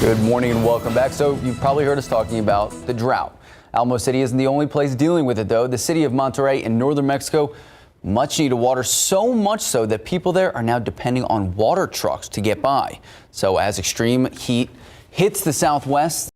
Good morning and welcome back. So you've probably heard us talking about the drought. Alamo City isn't the only place dealing with it, though. The city of Monterrey in northern Mexico, much needed water, so much so that people there are now depending on water trucks to get by. So as extreme heat hits the southwest,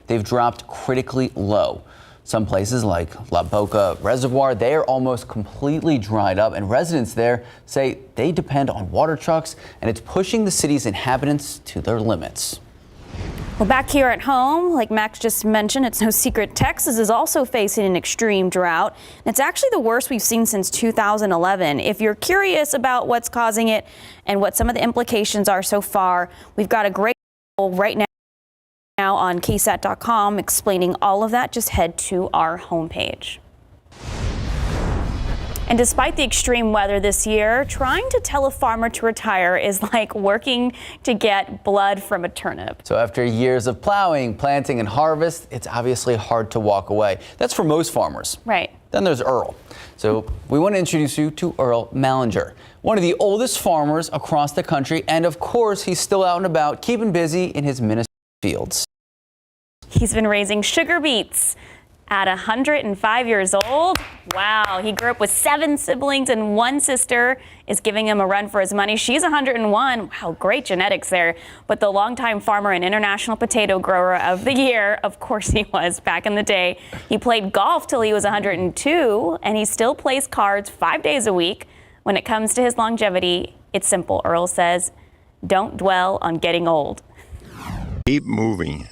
they've dropped critically low. Some places like La Boca Reservoir, they are almost completely dried up, and residents there say they depend on water trucks, and it's pushing the city's inhabitants to their limits. Well, back here at home, like Max just mentioned, it's no secret Texas is also facing an extreme drought. It's actually the worst we've seen since 2011. If you're curious about what's causing it and what some of the implications are so far, we've got a great article right now on KSAT.com explaining all of that. Just head to our homepage. And despite the extreme weather this year, trying to tell a farmer to retire is like working to get blood from a turnip. So after years of plowing, planting, and harvest, it's obviously hard to walk away. That's for most farmers. Right. Then there's Earl. So we want to introduce you to Earl Mallinger, one of the oldest farmers across the country. And of course, he's still out and about, keeping busy in his Minnesota fields. He's been raising sugar beets at 105 years old. Wow, he grew up with 7 siblings and 1 sister is giving him a run for his money. She's 101. Wow, great genetics there. But the longtime farmer and international potato grower of the year, of course he was back in the day. He played golf till he was 102, and he still plays cards 5 days a week. When it comes to his longevity, it's simple. Earl says, don't dwell on getting old. Keep moving.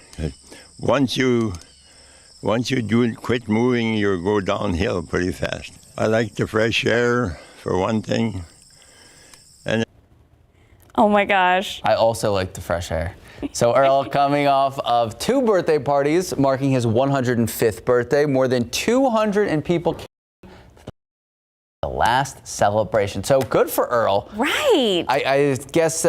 Once you quit moving, you go downhill pretty fast. I like the fresh air, for one thing. And oh my gosh. I also like the fresh air. So Earl coming off of 2 birthday parties, marking his 105th birthday. More than 200 people came to the last celebration. So good for Earl. Right. I guess,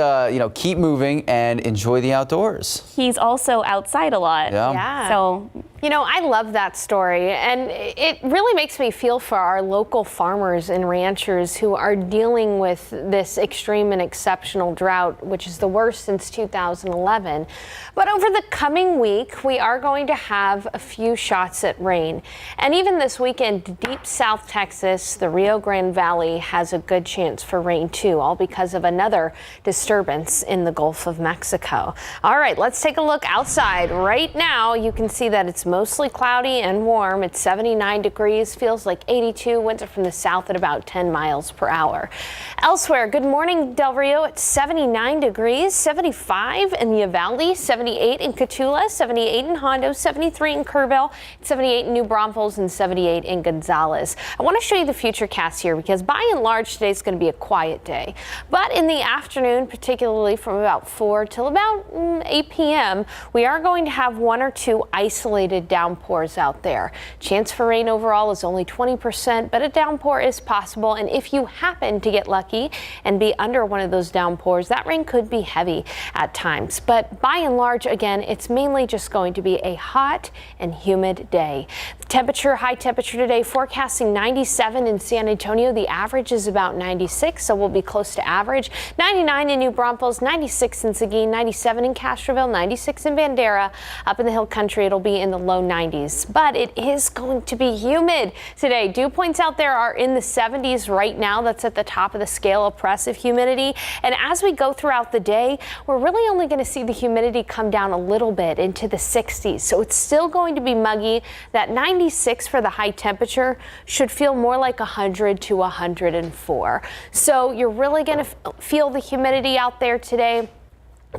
keep moving and enjoy the outdoors. He's also outside a lot. Yeah. So, I love that story, and it really makes me feel for our local farmers and ranchers who are dealing with this extreme and exceptional drought, which is the worst since 2011. But over the coming week, we are going to have a few shots at rain. And even this weekend, deep South Texas, the Rio Grande Valley has a good chance for rain too, all because of another disturbance in the Gulf of Mexico. All right, let's take a look outside. Right now, you can see that it's mostly cloudy and warm. It's 79 degrees, feels like 82, winds are from the south at about 10 miles per hour. Elsewhere, good morning, Del Rio. It's 79 degrees, 75 in the Uvalde, 78 in Cotulla, 78 in Hondo, 73 in Kerrville, 78 in New Braunfels, and 78 in Gonzales. I want to show you the futurecast here because by and large today is going to be a quiet day. But in the afternoon, particularly from about 4 till about 8 p.m., we are going to have 1 or 2 isolated downpours out there. Chance for rain overall is only 20%, but a downpour is possible. And if you happen to get lucky and be under one of those downpours, that rain could be heavy at times. But by and large, again, it's mainly just going to be a hot and humid day. High temperature today, forecasting 97 in San Antonio. The average is about 96, so we'll be close to average. 99 in New Braunfels, 96 in Seguin, 97 in Castroville, 96 in Bandera. Up in the hill country, it'll be in the low 90s, but it is going to be humid today. Dew points out there are in the 70s right now. That's at the top of the scale, oppressive humidity. And as we go throughout the day, we're really only going to see the humidity come down a little bit into the 60s. So it's still going to be muggy. That 96 for the high temperature should feel more like 100 to 104. So you're really going to feel the humidity out there today.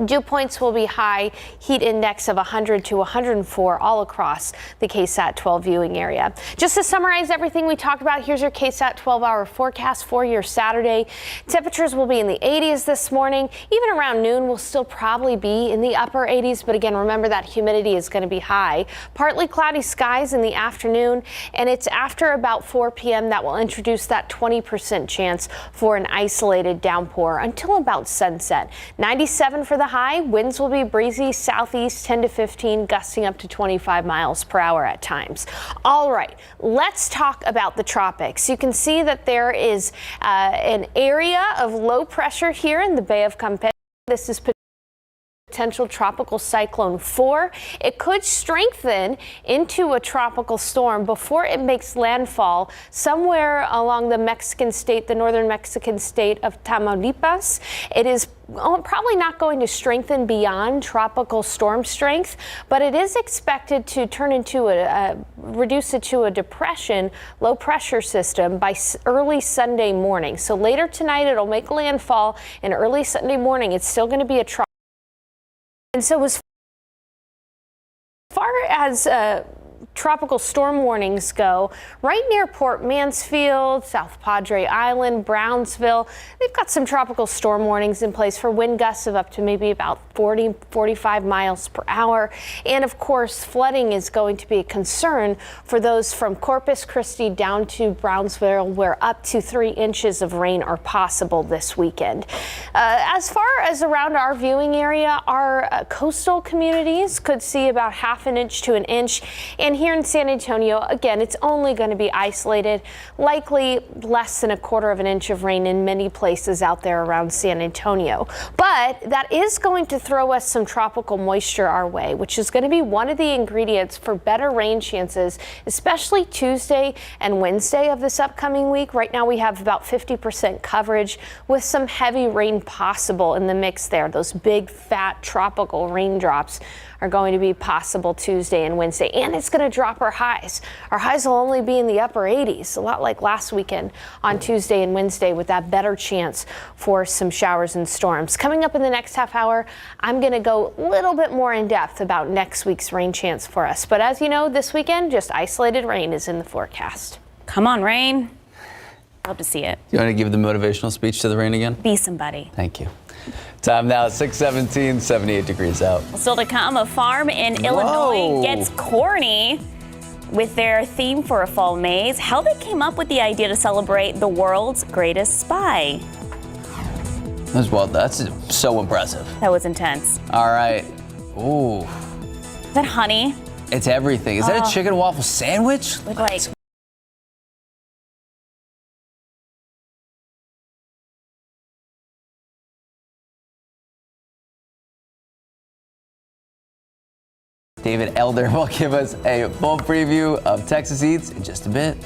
Dew points will be high, heat index of 100 to 104 all across the KSAT 12 viewing area. Just to summarize everything we talked about, here's your KSAT 12-hour forecast for your Saturday. Temperatures will be in the 80s this morning. Even around noon, we'll still probably be in the upper 80s. But again, remember that humidity is going to be high. Partly cloudy skies in the afternoon, and it's after about 4 p.m. that will introduce that 20% chance for an isolated downpour until about sunset. 97 for the high, winds will be breezy southeast 10 to 15, gusting up to 25 miles per hour at times. All right, let's talk about the tropics. You can see that there is an area of low pressure here in the Bay of Campeche. This is potential tropical cyclone 4. It could strengthen into a tropical storm before it makes landfall somewhere along the northern Mexican state of Tamaulipas. It is probably not going to strengthen beyond tropical storm strength, but it is expected to turn into reduce it to a depression, low pressure system by early Sunday morning. So later tonight, it'll make landfall, and early Sunday morning, it's still going to be a tropical. And so as far as tropical storm warnings go, right near Port Mansfield, South Padre Island, Brownsville, they've got some tropical storm warnings in place for wind gusts of up to maybe about 45 miles per hour. And of course, flooding is going to be a concern for those from Corpus Christi down to Brownsville, where up to 3 inches of rain are possible this weekend. As far as around our viewing area, our coastal communities could see about ½ an inch to an inch. And here in San Antonio, again, it's only going to be isolated, likely less than ¼ of an inch of rain in many places out there around San Antonio. But that is going to throw us some tropical moisture our way, which is going to be one of the ingredients for better rain chances, especially Tuesday and Wednesday of this upcoming week. Right now we have about 50% coverage with some heavy rain possible in the mix there. Those big, fat tropical raindrops are going to be possible Tuesday and Wednesday, and it's going to drop our highs. Our highs will only be in the upper 80s, a lot like last weekend on Tuesday and Wednesday, with that better chance for some showers and storms. Coming up in the next half hour, I'm going to go a little bit more in depth about next week's rain chance for us. But as you know, this weekend, just isolated rain is in the forecast. Come on, rain. Love to see it. You want to give the motivational speech to the rain again? Be somebody. Thank you. Time now, 6:17, 78 degrees out. Still to come, a farm in Illinois gets corny with their theme for a fall maze. How they came up with the idea to celebrate the world's greatest spy. That's so impressive. That was intense. All right. Ooh. Is that honey? It's everything. Is that a chicken waffle sandwich? Look like David Elder will give us a full preview of Texas Eats in just a bit.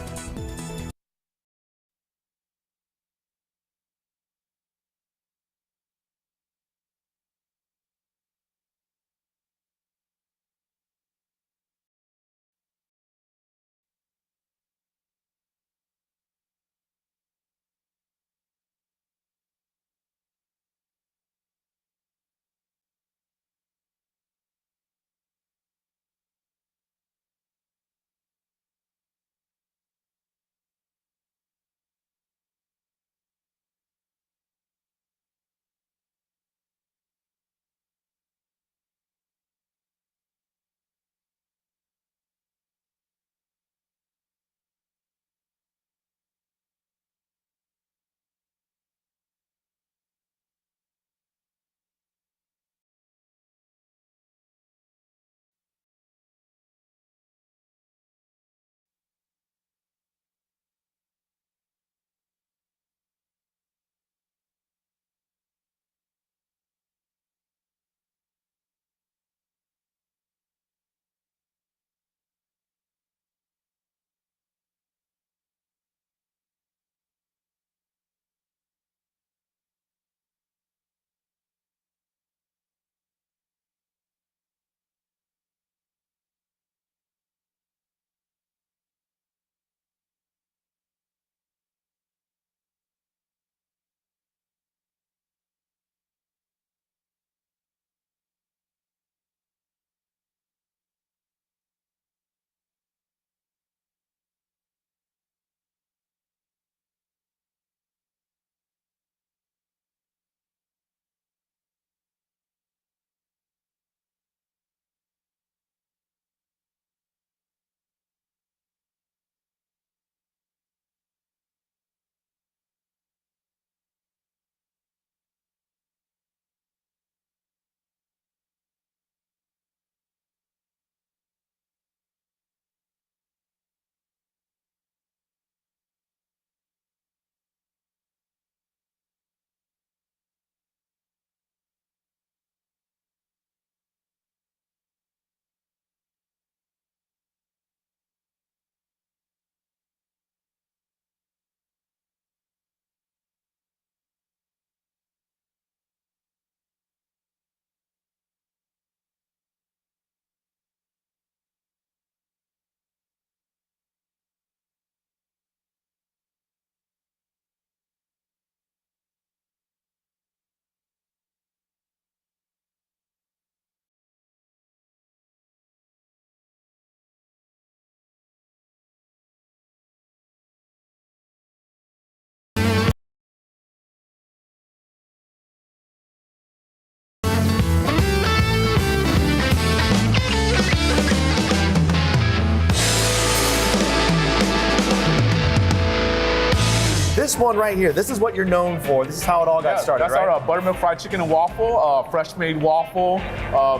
one right here. This is what you're known for. This is how it all got started, that's right? our buttermilk fried chicken and waffle, fresh made waffle,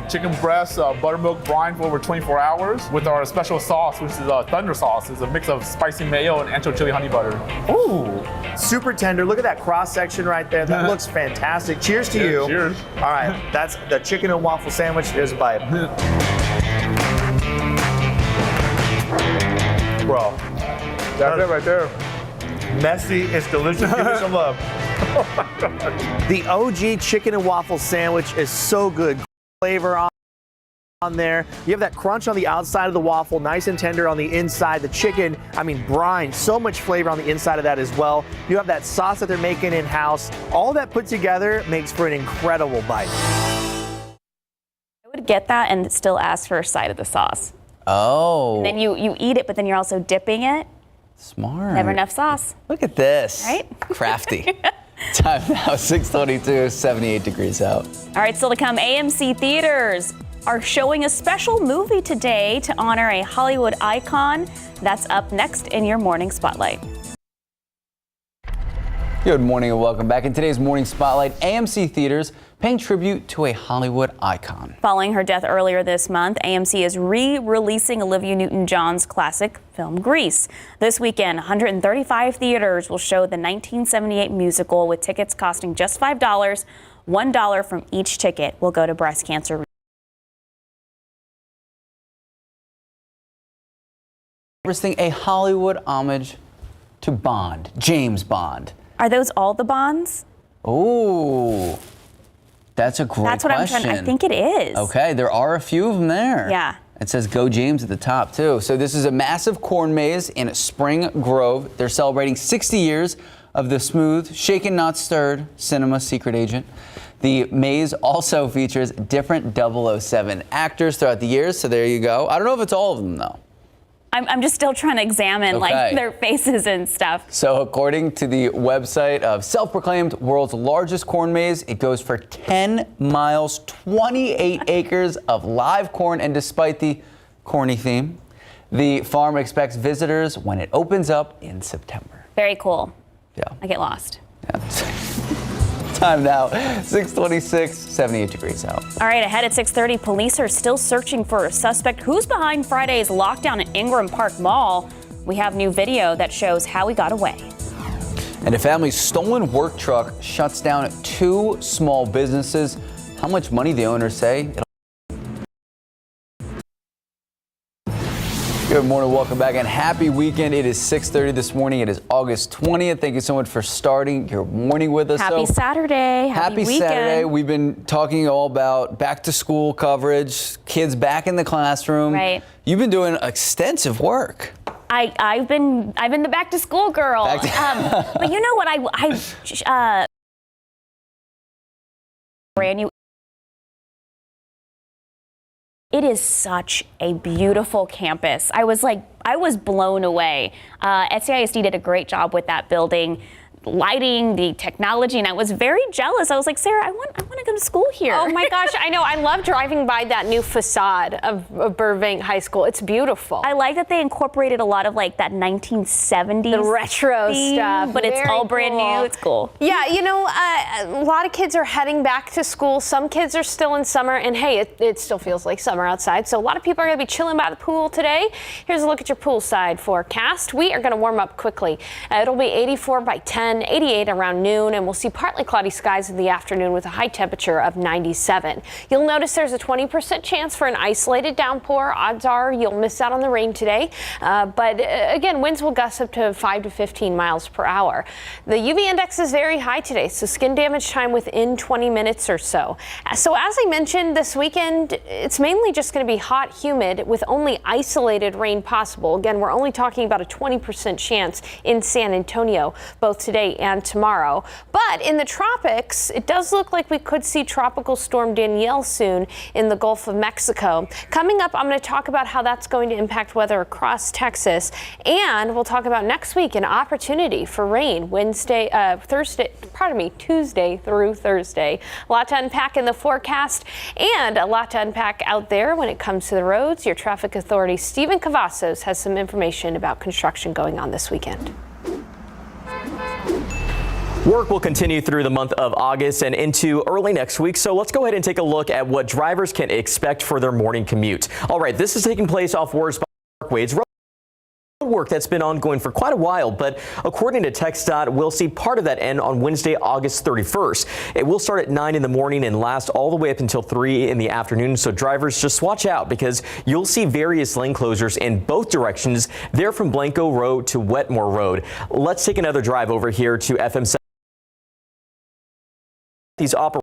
chicken breast, buttermilk brine for over 24 hours with our special sauce, which is thunder sauce. It's a mix of spicy mayo and ancho chili honey butter. Ooh, super tender. Look at that cross section right there. That looks fantastic. Cheers to you. Cheers. All right, that's the chicken and waffle sandwich. Here's a bite. Bro, That's it right there. messy, it's delicious. Give me some love. The OG chicken and waffle sandwich is so good. Flavor on there. You have that crunch on the outside of the waffle, nice and tender on the inside. The chicken, I mean brine, so much flavor on the inside of that as well. You have that sauce that they're making in-house. All that put together makes for an incredible bite. I would get that and still ask for a side of the sauce. Oh, Then you eat it, but then you're also dipping it. smart. Never enough sauce. Look at this. Right? Crafty. Time now, 6:22, 78 degrees out. All right, still to come, AMC Theaters are showing a special movie today to honor a Hollywood icon. That's up next in your Morning Spotlight. Good morning and welcome back. In today's Morning Spotlight, AMC Theaters paying tribute to a Hollywood icon. Following her death earlier this month, AMC is re-releasing Olivia Newton-John's classic film Grease. This weekend, 135 theaters will show the 1978 musical with tickets costing just $5. $1 from each ticket will go to breast cancer. A Hollywood homage to Bond, James Bond. Are those all the Bonds? Oh, that's a great That's what question. I'm trying. I think it is. Okay, there are a few of them there. Yeah. It says Go James at the top, too. So this is a massive corn maze in Spring Grove. They're celebrating 60 years of the smooth, shaken, not stirred cinema secret agent. The maze also features different 007 actors throughout the years, so there you go. I don't know if it's all of them, though. I'm just still trying to examine like their faces and stuff. So according to the website of self-proclaimed world's largest corn maze, it goes for 10 miles, 28 acres of live corn. And despite the corny theme, the farm expects visitors when it opens up in September. Very cool. Yeah. I get lost. Yeah. Time now, 6:26, 78 degrees out. All right, ahead at 6:30, police are still searching for a suspect who's behind Friday's lockdown at Ingram Park Mall. We have new video that shows how he got away. And a family's stolen work truck shuts down 2 small businesses. How much money the owners say? Good morning, welcome back, and happy weekend. It is 6:30 this morning. It is August 20th. Thank you so much for starting your morning with us. Happy Saturday. Happy weekend. Saturday. We've been talking all about back to school coverage, kids back in the classroom. Right. You've been doing extensive work. I've been the back to school girl. But you know what? I brand new. It is such a beautiful campus. I was blown away. SCISD did a great job with that building, lighting, the technology, and I was very jealous. I was like, Sarah, I want to go to school here. Oh my gosh, I know. I love driving by that new facade of Burbank High School. It's beautiful. I like that they incorporated a lot of like that 1970s the retro theme, stuff, but it's Very all brand cool. new. It's cool. Yeah, you know, a lot of kids are heading back to school. Some kids are still in summer, and hey, it still feels like summer outside. So a lot of people are going to be chilling by the pool today. Here's a look at your poolside forecast. We are going to warm up quickly. It'll be 84 by 10, 88 around noon, and we'll see partly cloudy skies in the afternoon with a high temperature of 97. You'll notice there's a 20% chance for an isolated downpour. Odds are you'll miss out on the rain today. But again, winds will gust up to 5 to 15 miles per hour. The UV index is very high today, so skin damage time within 20 minutes or so. So as I mentioned, this weekend, it's mainly just going to be hot, humid, with only isolated rain possible. Again, we're only talking about a 20% chance in San Antonio, both today and tomorrow. But in the tropics, it does look like we could see Tropical Storm Danielle soon in the Gulf of Mexico. Coming up, I'm going to talk about how that's going to impact weather across Texas, and we'll talk about next week an opportunity for rain Tuesday through Thursday. A lot to unpack in the forecast and a lot to unpack out there when it comes to the roads. Your traffic authority, Stephen Cavazos, has some information about construction going on this weekend. Work will continue through the month of August and into early next week. So let's go ahead and take a look at what drivers can expect for their morning commute. All right, this is taking place off Wards Parkway's work that's been ongoing for quite a while, but according to TxDOT, we'll see part of that end on Wednesday, August 31st. It will start at 9 in the morning and last all the way up until 3 in the afternoon. So drivers, just watch out because you'll see various lane closures in both directions there from Blanco Road to Wetmore Road. Let's take another drive over here to FM 7. These operational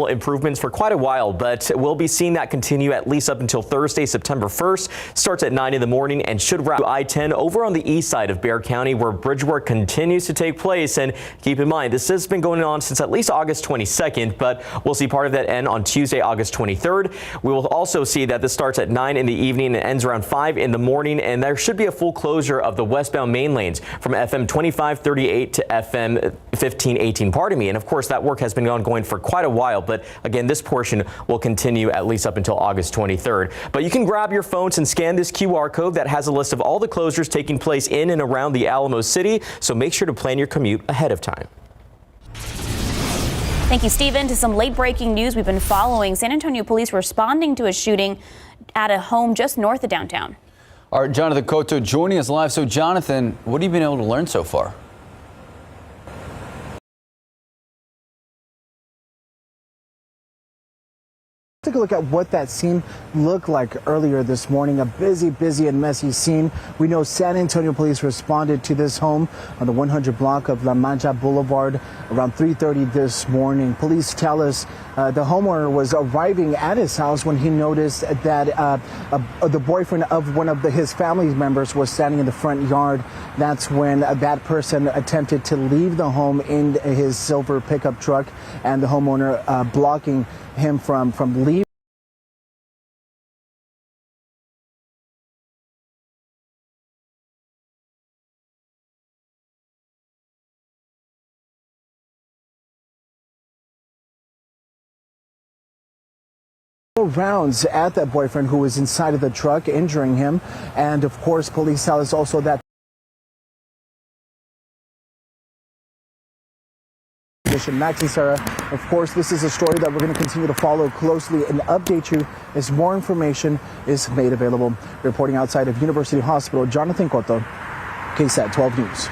improvements for quite a while, but we'll be seeing that continue at least up until Thursday, September 1st. Starts at 9 in the morning and should route I-10 over on the east side of Bexar County, where bridge work continues to take place. And keep in mind, this has been going on since at least August 22nd, but we'll see part of that end on Tuesday, August 23rd. We will also see that this starts at 9 in the evening and ends around 5 in the morning, and there should be a full closure of the westbound main lanes from FM 2538 to FM 1518, pardon me. And of course, that work has been ongoing for quite a while, but again, this portion will continue at least up until August 23rd. But you can grab your phones and scan this QR code that has a list of all the closures taking place in and around the Alamo City, so make sure to plan your commute ahead of time. Thank you, Stephen. To some late-breaking news we've been following. San Antonio police responding to a shooting at a home just north of downtown. All right, Jonathan Cotto joining us live. So, Jonathan, what have you been able to learn so far? Take a look at what that scene looked like earlier this morning. A busy and messy scene. We know San Antonio police responded to this home on the 100 block of La Mancha Boulevard around 3:30 this morning. Police tell us the homeowner was arriving at his house when he noticed that the boyfriend of one of his family members was standing in the front yard. That's when that person attempted to leave the home in his silver pickup truck, and the homeowner blocking him from leaving. Rounds at that boyfriend who was inside of the truck, injuring him. And of course, police tell us also that Max and Sarah, of course, this is a story that we're going to continue to follow closely and update you as more information is made available. Reporting outside of University Hospital, Jonathan Cotto, KSAT 12 News.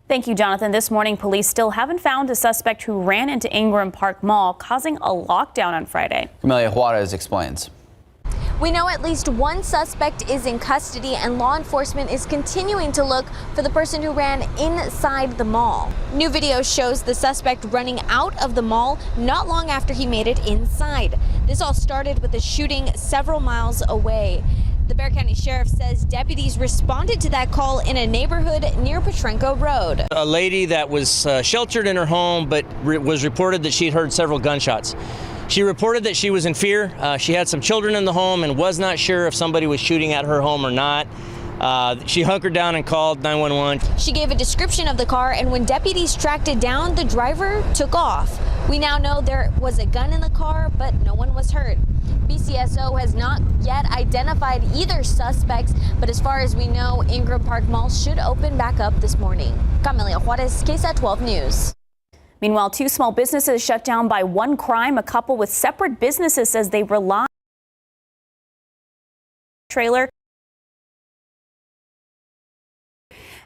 Thank you, Jonathan. This morning, police still haven't found a suspect who ran into Ingram Park Mall, causing a lockdown on Friday. Amelia Juarez explains. We know at least one suspect is in custody, and law enforcement is continuing to look for the person who ran inside the mall. New video shows the suspect running out of the mall not long after he made it inside. This all started with a shooting several miles away. The Bexar County Sheriff says deputies responded to that call in a neighborhood near Petrenko Road. A lady that was sheltered in her home, but was reported that she'd heard several gunshots. She reported that she was in fear. She had some children in the home and was not sure if somebody was shooting at her home or not. She hunkered down and called 911. She gave a description of the car, and when deputies tracked it down, the driver took off. We now know there was a gun in the car, but no one was hurt. BCSO has not yet identified either suspects, but as far as we know, Ingram Park Mall should open back up this morning. Camelia Juarez, KSAT 12 News. Meanwhile, 2 small businesses shut down by one crime. A couple with separate businesses says they rely on a trailer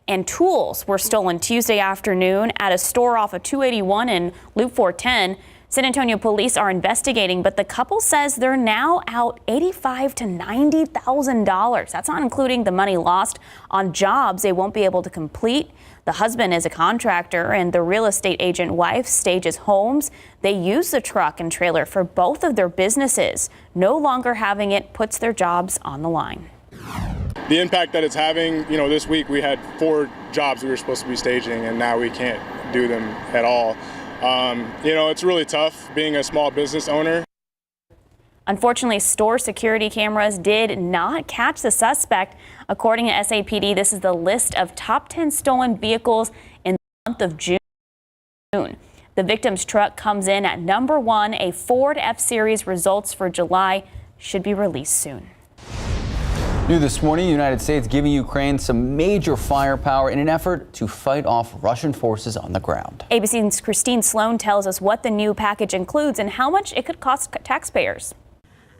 and tools were stolen Tuesday afternoon at a store off of 281 and Loop 410. San Antonio police are investigating, but the couple says they're now out $85,000 to $90,000. That's not including the money lost on jobs they won't be able to complete. The husband is a contractor, and the real estate agent wife stages homes. They use the truck and trailer for both of their businesses. No longer having it puts their jobs on the line. The impact that it's having, this week we had 4 jobs we were supposed to be staging, and now we can't do them at all. It's really tough being a small business owner. Unfortunately, store security cameras did not catch the suspect. According to SAPD, this is the list of top 10 stolen vehicles in the month of June. The victim's truck comes in at number 1. A Ford F-Series results for July should be released soon. New this morning, the United States giving Ukraine some major firepower in an effort to fight off Russian forces on the ground. ABC's Christine Sloan tells us what the new package includes and how much it could cost taxpayers.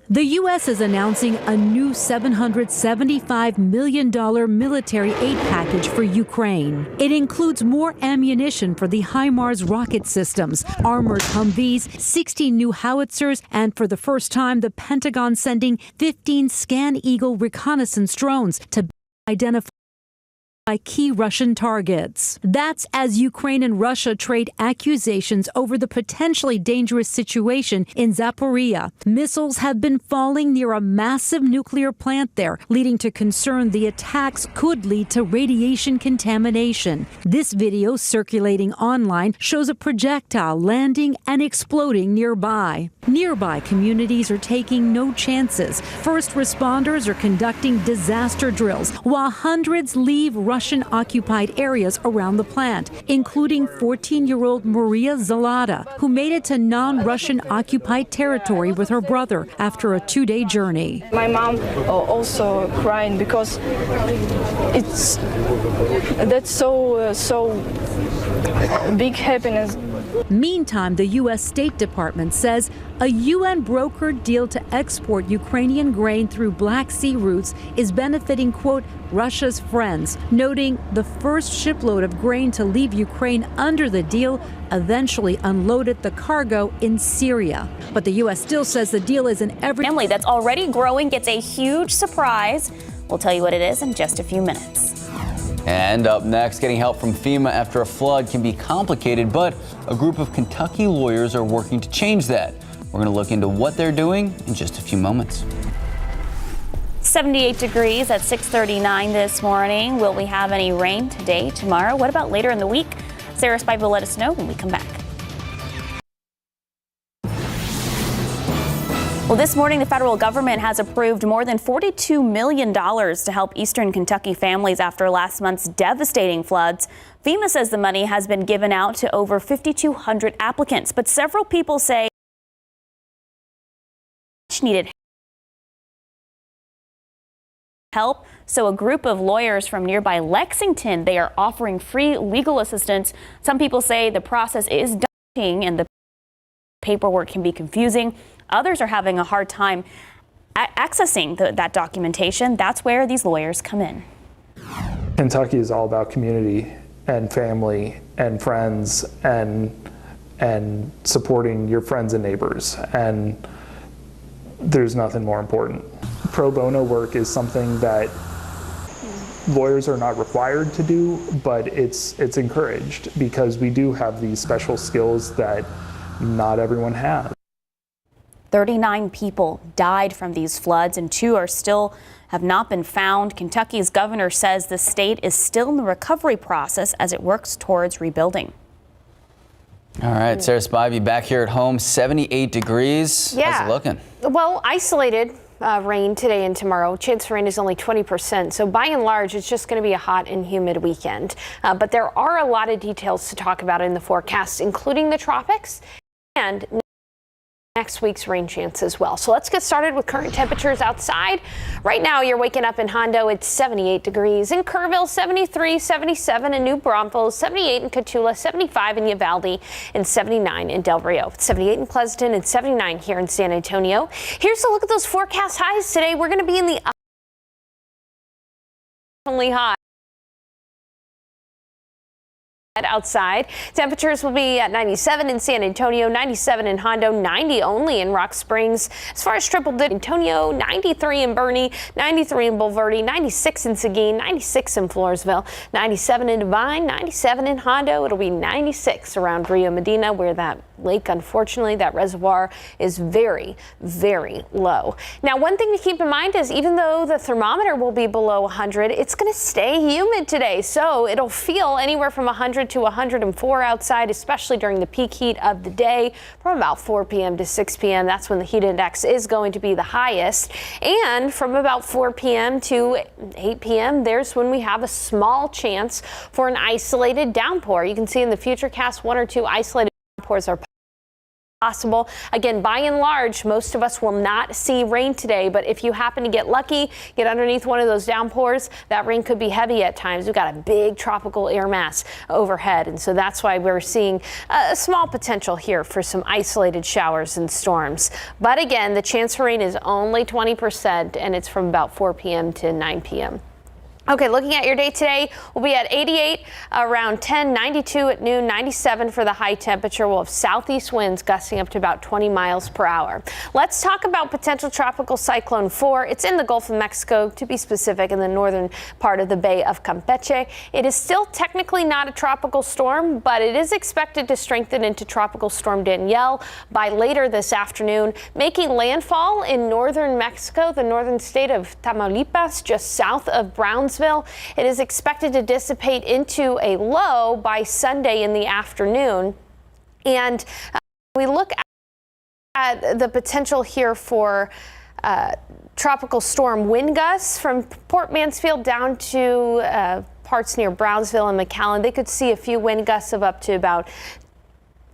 The U.S. is announcing a new $775 million military aid package for Ukraine. It includes more ammunition for the HIMARS rocket systems, armored Humvees, 60 new howitzers, and for the first time, the Pentagon sending 15 Scan Eagle reconnaissance drones to identify by key Russian targets. That's as Ukraine and Russia trade accusations over the potentially dangerous situation in Zaporizhia. Missiles have been falling near a massive nuclear plant there, leading to concern the attacks could lead to radiation contamination. This video circulating online shows a projectile landing and exploding nearby. Nearby communities are taking no chances. First responders are conducting disaster drills, while hundreds leave Russian-occupied areas around the plant, including 14-year-old Maria Zalata, who made it to non-Russian occupied territory with her brother after a 2-day journey. My mom also crying because that's so big happiness. Meantime, the U.S. State Department says a UN-brokered deal to export Ukrainian grain through Black Sea routes is benefiting, quote, Russia's friends, noting the first shipload of grain to leave Ukraine under the deal eventually unloaded the cargo in Syria. But the U.S. still says the deal is in every Family that's already growing gets a huge surprise. We'll tell you what it is in just a few minutes. And up next, getting help from FEMA after a flood can be complicated, but a group of Kentucky lawyers are working to change that. We're going to look into what they're doing in just a few moments. 78 degrees at 6:39 this morning. Will we have any rain today, tomorrow? What about later in the week? Sarah Spivey will let us know when we come back. Well, this morning, the federal government has approved more than $42 million to help eastern Kentucky families after last month's devastating floods. FEMA says the money has been given out to over 5,200 applicants, but several people say much needed help. So a group of lawyers from nearby Lexington, they are offering free legal assistance. Some people say the process is daunting and the paperwork can be confusing. Others are having a hard time accessing that documentation. That's where these lawyers come in. Kentucky is all about community and family and friends and supporting your friends and neighbors. And there's nothing more important. Pro bono work is something that lawyers are not required to do, but it's encouraged because we do have these special skills that not everyone has. 39 people died from these floods and 2 are still have not been found. Kentucky's governor says the state is still in the recovery process as it works towards rebuilding. All right, Sarah Spivey back here at home, 78 degrees. Yeah. How's it looking? Well, isolated rain today and tomorrow. Chance for rain is only 20%. So by and large, it's just going to be a hot and humid weekend. But there are a lot of details to talk about in the forecast, including the tropics and next week's rain chance as well. So let's get started with current temperatures outside. Right now, you're waking up in Hondo. It's 78 degrees. In Kerrville, 73, 77 in New Braunfels, 78 in Cotulla, 75 in Uvalde, and 79 in Del Rio. 78 in Pleasanton and 79 here in San Antonio. Here's a look at those forecast highs today. We're going to be in the only high. Outside, temperatures will be at 97 in San Antonio, 97 in Hondo, 90 only in Rock Springs. As far as triple digit, Antonio, 93 in Bernie, 93 in Bulverde, 96 in Seguin, 96 in Floresville, 97 in Devine, 97 in Hondo. It'll be 96 around Rio Medina, where that lake, unfortunately, that reservoir is very, very low. Now, one thing to keep in mind is even though the thermometer will be below 100, it's going to stay humid today. So it'll feel anywhere from 100 to 104 outside, especially during the peak heat of the day from about 4 p.m. to 6 p.m. That's when the heat index is going to be the highest. And from about 4 p.m. to 8 p.m., there's when we have a small chance for an isolated downpour. You can see in the Futurecast 1 or 2 isolated downpours are possible. Again, by and large, most of us will not see rain today, but if you happen to get lucky, get underneath one of those downpours, that rain could be heavy at times. We've got a big tropical air mass overhead, and so that's why we're seeing a small potential here for some isolated showers and storms. But again, the chance for rain is only 20%, and it's from about 4 p.m. to 9 p.m. Okay, looking at your day today, we'll be at 88 around 10, 92 at noon, 97 for the high temperature. We'll have southeast winds gusting up to about 20 miles per hour. Let's talk about potential tropical cyclone 4. It's in the Gulf of Mexico, to be specific, in the northern part of the Bay of Campeche. It is still technically not a tropical storm, but it is expected to strengthen into Tropical Storm Danielle by later this afternoon, making landfall in northern Mexico, the northern state of Tamaulipas, just south of Brownsville. It is expected to dissipate into a low by Sunday in the afternoon. And we look at the potential here for tropical storm wind gusts from Port Mansfield down to parts near Brownsville and McAllen. They could see a few wind gusts of up to about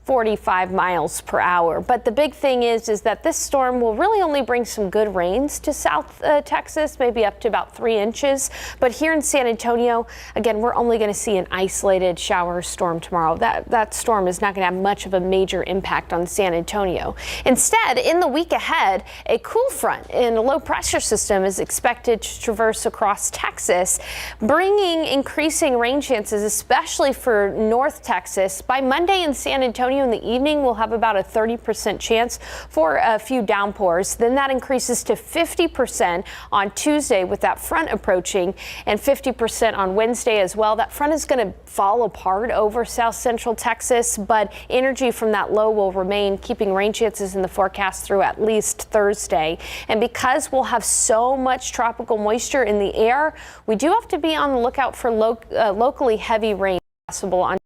45 miles per hour. But the big thing is that this storm will really only bring some good rains to South Texas, maybe up to about 3 inches. But here in San Antonio, again, we're only going to see an isolated shower storm tomorrow. That storm is not going to have much of a major impact on San Antonio. Instead, in the week ahead, a cool front in a low pressure system is expected to traverse across Texas, bringing increasing rain chances, especially for North Texas. By Monday in San Antonio, in the evening, we'll have about a 30% chance for a few downpours. Then that increases to 50% on Tuesday with that front approaching, and 50% on Wednesday as well. That front is going to fall apart over south central Texas, but energy from that low will remain, keeping rain chances in the forecast through at least Thursday. And because we'll have so much tropical moisture in the air, we do have to be on the lookout for locally heavy rain possible on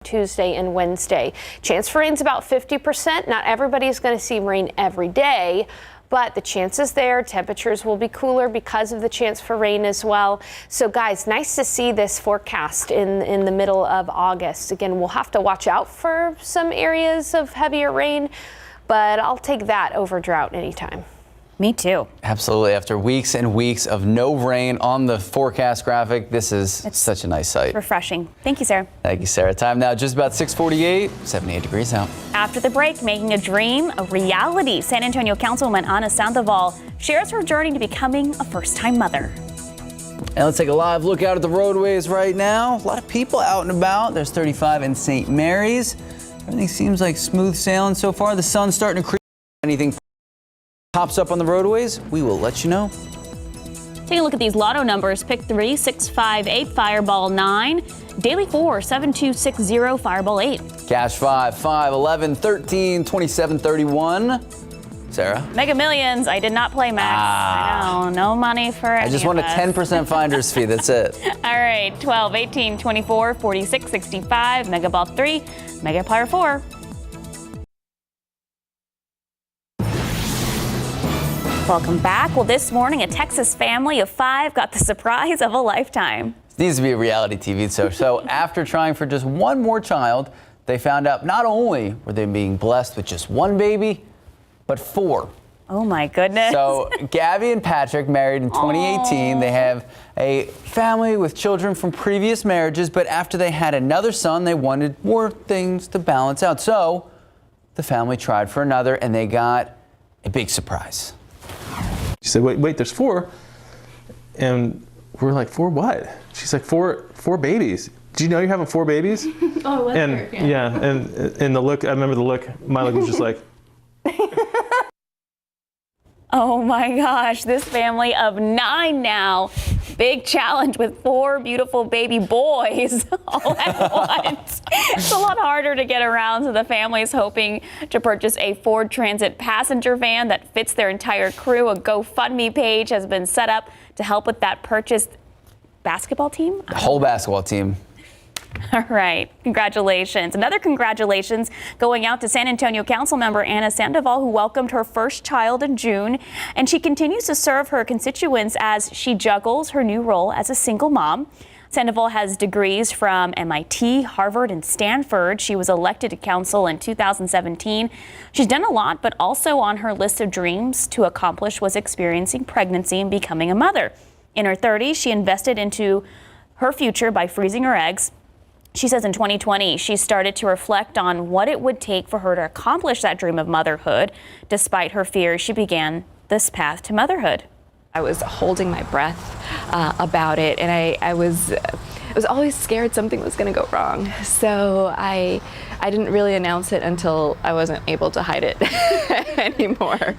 Tuesday and Wednesday. Chance for rain is about 50%. Not everybody is going to see rain every day, but the chance is there. Temperatures will be cooler because of the chance for rain as well. So guys, nice to see this forecast in the middle of August. Again, we'll have to watch out for some areas of heavier rain, but I'll take that over drought anytime. Me too. Absolutely. After weeks and weeks of no rain on the forecast graphic, this is such a nice sight. Refreshing. Thank you, Sarah. Thank you, Sarah. Time now just about 6:48, 78 degrees out. After the break, making a dream a reality. San Antonio Councilwoman Sandoval shares her journey to becoming a first-time mother. And let's take a live look out at the roadways right now. A lot of people out and about. There's 35 in St. Mary's. Everything seems like smooth sailing so far. The sun's starting to creep. Anything pops up on the roadways, we will let you know. Take a look at these lotto numbers. Pick 3, 6, 5, 8, Fireball 9. Daily 4, 7, 2, 6, 0, Fireball 8. Cash 5, 5, 11, 13, 27, 31. Sarah? Mega Millions. I did not play Max. I know. No money for any I just want a 10% finder's fee. That's it. All right. 12, 18, 24, 46, 65. Mega Ball 3. Mega Power 4. Welcome back. Well, this morning, a Texas family of 5 got the surprise of a lifetime. This needs to be a reality TV show. So after trying for just one more child, they found out not only were they being blessed with just one baby, but 4. Oh my goodness. So Gabby and Patrick married in 2018. Aww. They have a family with children from previous marriages, but after they had another son, they wanted more things to balance out. So the family tried for another, and they got a big surprise. She said, wait, there's 4. And we're like, 4 what? She's like, 4 babies. Do you know you're having 4 babies? Oh, was and her? yeah, and the look, I remember the look, my look was just like. Oh my gosh, this family of 9 now. Big challenge with 4 beautiful baby boys all at once. It's a lot harder to get around, so the family is hoping to purchase a Ford Transit passenger van that fits their entire crew. A GoFundMe page has been set up to help with that purchase. Basketball team? The whole basketball team. All right. Congratulations. Another congratulations going out to San Antonio Councilmember Sandoval, who welcomed her first child in June. And she continues to serve her constituents as she juggles her new role as a single mom. Sandoval has degrees from MIT, Harvard, and Stanford. She was elected to council in 2017. She's done a lot, but also on her list of dreams to accomplish was experiencing pregnancy and becoming a mother. In her 30s, she invested into her future by freezing her eggs. She says in 2020, she started to reflect on what it would take for her to accomplish that dream of motherhood. Despite her fears, she began this path to motherhood. I was holding my breath about it, and I was always scared something was going to go wrong. So I didn't really announce it until I wasn't able to hide it anymore.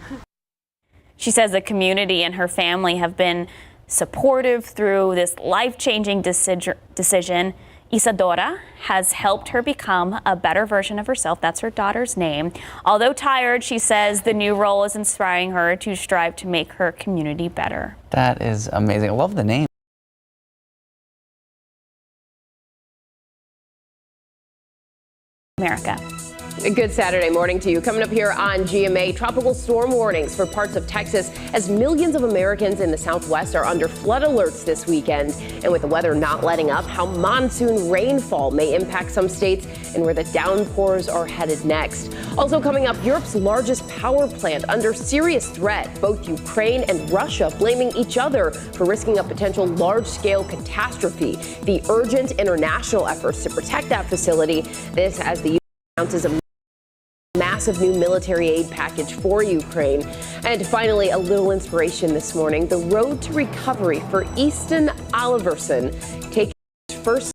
She says the community and her family have been supportive through this life-changing decision. Isadora has helped her become a better version of herself. That's her daughter's name. Although tired, she says the new role is inspiring her to strive to make her community better. That is amazing. I love the name. America. A good Saturday morning to you. Coming up here on GMA, tropical storm warnings for parts of Texas as millions of Americans in the Southwest are under flood alerts this weekend. And with the weather not letting up, how monsoon rainfall may impact some states and where the downpours are headed next. Also coming up, Europe's largest power plant under serious threat. Both Ukraine and Russia blaming each other for risking a potential large-scale catastrophe. The urgent international efforts to protect that facility. This as the U.S. announces a massive new military aid package for Ukraine. And finally, a little inspiration this morning. The road to recovery for Easton Oliverson taking his first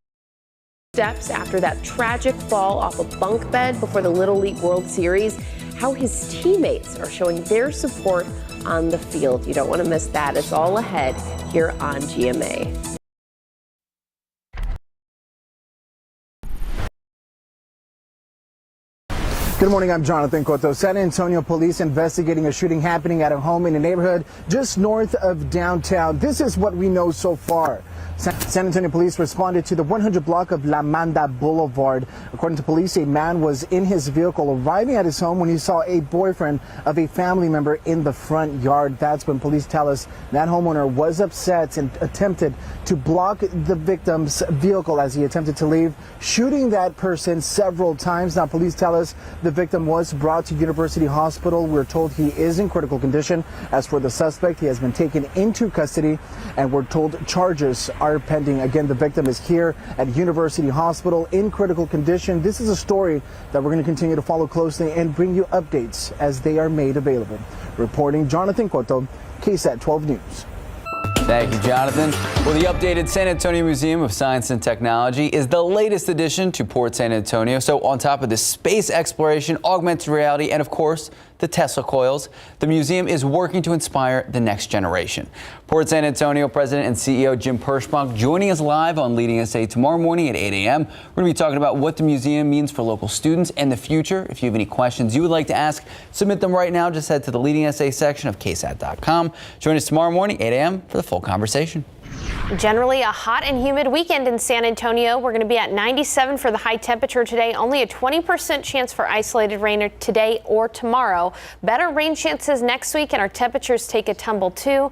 steps after that tragic fall off a bunk bed before the Little League World Series. How his teammates are showing their support on the field. You don't want to miss that. It's all ahead here on GMA. Good morning, I'm Jonathan Cotto. San Antonio police investigating a shooting happening at a home in a neighborhood just north of downtown. This is what we know so far. San Antonio police responded to the 100 block of La Manda Boulevard. According to police, a man was in his vehicle arriving at his home when he saw a boyfriend of a family member in the front yard. That's when police tell us that homeowner was upset and attempted to block the victim's vehicle as he attempted to leave, shooting that person several times. Now, police tell us the victim was brought to University Hospital. We're told he is in critical condition. As for the suspect, he has been taken into custody, and we're told charges are pending. Again, the victim is here at University Hospital in critical condition. This is a story that we're going to continue to follow closely and bring you updates as they are made available. Reporting, Jonathan Cotto, KSAT 12 News. Thank you, Jonathan. Well, the updated San Antonio Museum of Science and Technology is the latest addition to Port San Antonio. So on top of the space exploration, augmented reality, and of course, the Tesla coils, the museum is working to inspire the next generation. Port San Antonio President and CEO Jim Perschbach joining us live on Leading SA tomorrow morning at 8 a.m. We're going to be talking about what the museum means for local students and the future. If you have any questions you would like to ask, submit them right now. Just head to the Leading SA section of KSAT.com. Join us tomorrow morning, 8 a.m. for the full conversation. Generally a hot and humid weekend in San Antonio. We're going to be at 97 for the high temperature today. Only a 20% chance for isolated rain today or tomorrow. Better rain chances next week, and our temperatures take a tumble too.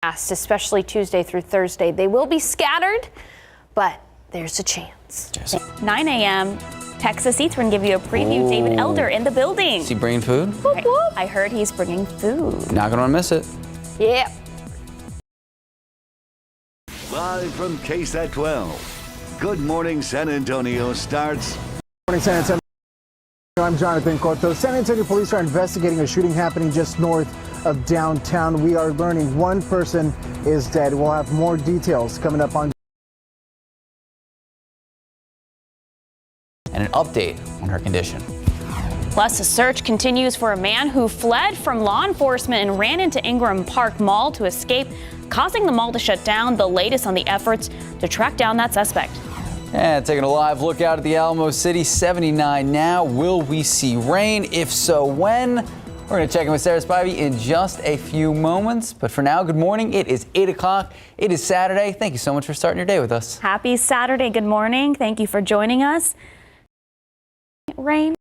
Especially Tuesday through Thursday. They will be scattered, but there's a chance. 9 a.m. Texas Eats. We're going to give you a preview. David Elder in the building. Is he bringing food? Whoop, whoop. I heard he's bringing food. Not going to miss it. Yeah. Live from KSAT 12. Good Morning San Antonio starts. Good morning, San Antonio. I'm Jonathan Cotto. San Antonio police are investigating a shooting happening just north of downtown. We are learning one person is dead. We'll have more details coming up on. And an update on her condition. Plus, a search continues for a man who fled from law enforcement and ran into Ingram Park Mall to escape, causing the mall to shut down. The latest on the efforts to track down that suspect. And taking a live look out at the Alamo City, 79 now. Will we see rain? If so, when? We're going to check in with Sarah Spivey in just a few moments. But for now, good morning. It is 8 o'clock. It is Saturday. Thank you so much for starting your day with us. Happy Saturday. Good morning. Thank you for joining us. Rain?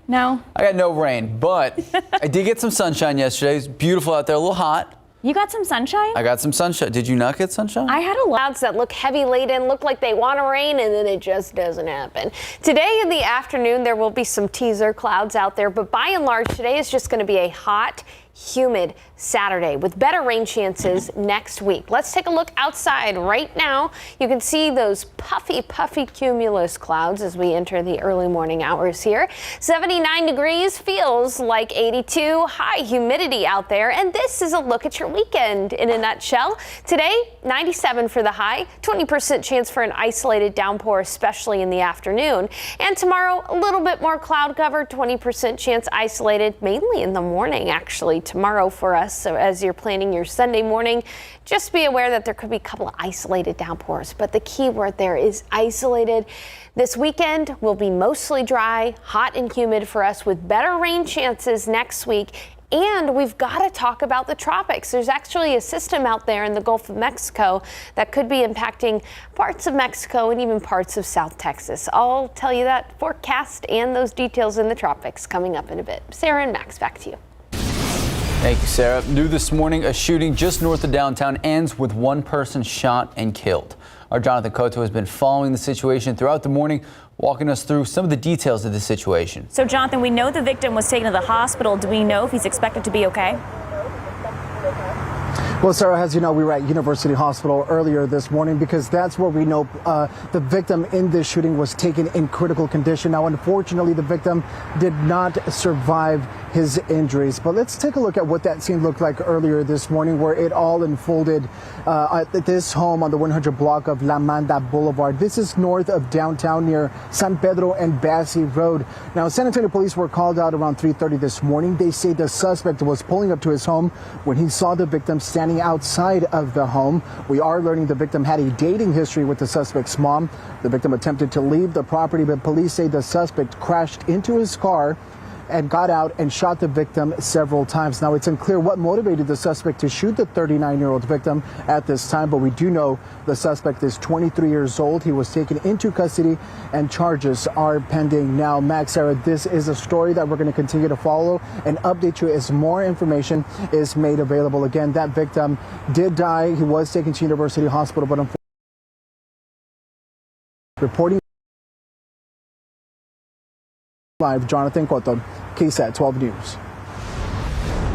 No? I got no rain, but I did get some sunshine yesterday. It was beautiful out there, a little hot. You got some sunshine? I got some sunshine. Did you not get sunshine? I had a clouds that look heavy laden, look like they want to rain, and then it just doesn't happen. Today in the afternoon, there will be some teaser clouds out there, but by and large, today is just going to be a hot, humid Saturday with better rain chances next week. Let's take a look outside right now. You can see those puffy cumulus clouds as we enter the early morning hours here. 79 degrees feels like 82, high humidity out there. And this is a look at your weekend in a nutshell. Today, 97 for the high, 20% chance for an isolated downpour, especially in the afternoon. And tomorrow, a little bit more cloud cover, 20% chance isolated, mainly in the morning, actually, tomorrow for us. So as you're planning your Sunday morning, just be aware that there could be a couple of isolated downpours. But the key word there is isolated. This weekend will be mostly dry, hot and humid for us with better rain chances next week. And we've got to talk about the tropics. There's actually a system out there in the Gulf of Mexico that could be impacting parts of Mexico and even parts of South Texas. I'll tell you that forecast and those details in the tropics coming up in a bit. Sarah and Max, back to you. Thank you, Sarah. New this morning, a shooting just north of downtown ends with one person shot and killed. Our Jonathan Cotto has been following the situation throughout the morning, walking us through some of the details of the situation. So, Jonathan, we know the victim was taken to the hospital. Do we know if he's expected to be okay? Well, Sarah, as you know, we were at University Hospital earlier this morning because that's where we know the victim in this shooting was taken in critical condition. Now, unfortunately, the victim did not survive his injuries. But let's take a look at what that scene looked like earlier this morning, where it all unfolded at this home on the 100 block of La Manda Boulevard. This is north of downtown near San Pedro and Bassi Road. Now, San Antonio police were called out around 3:30 this morning. They say the suspect was pulling up to his home when he saw the victim standing outside of the home. We are learning the victim had a dating history with the suspect's mom. The victim attempted to leave the property, but police say the suspect crashed into his car and got out and shot the victim several times. Now, it's unclear what motivated the suspect to shoot the 39-year-old victim at this time, but we do know the suspect is 23 years old. He was taken into custody and charges are pending. Now, Max, Sarah, this is a story that we're going to continue to follow and update you as more information is made available. Again, that victim did die. He was taken to University Hospital, but unfortunately, reporting live, Jonathan Cotto, KSAT 12 News.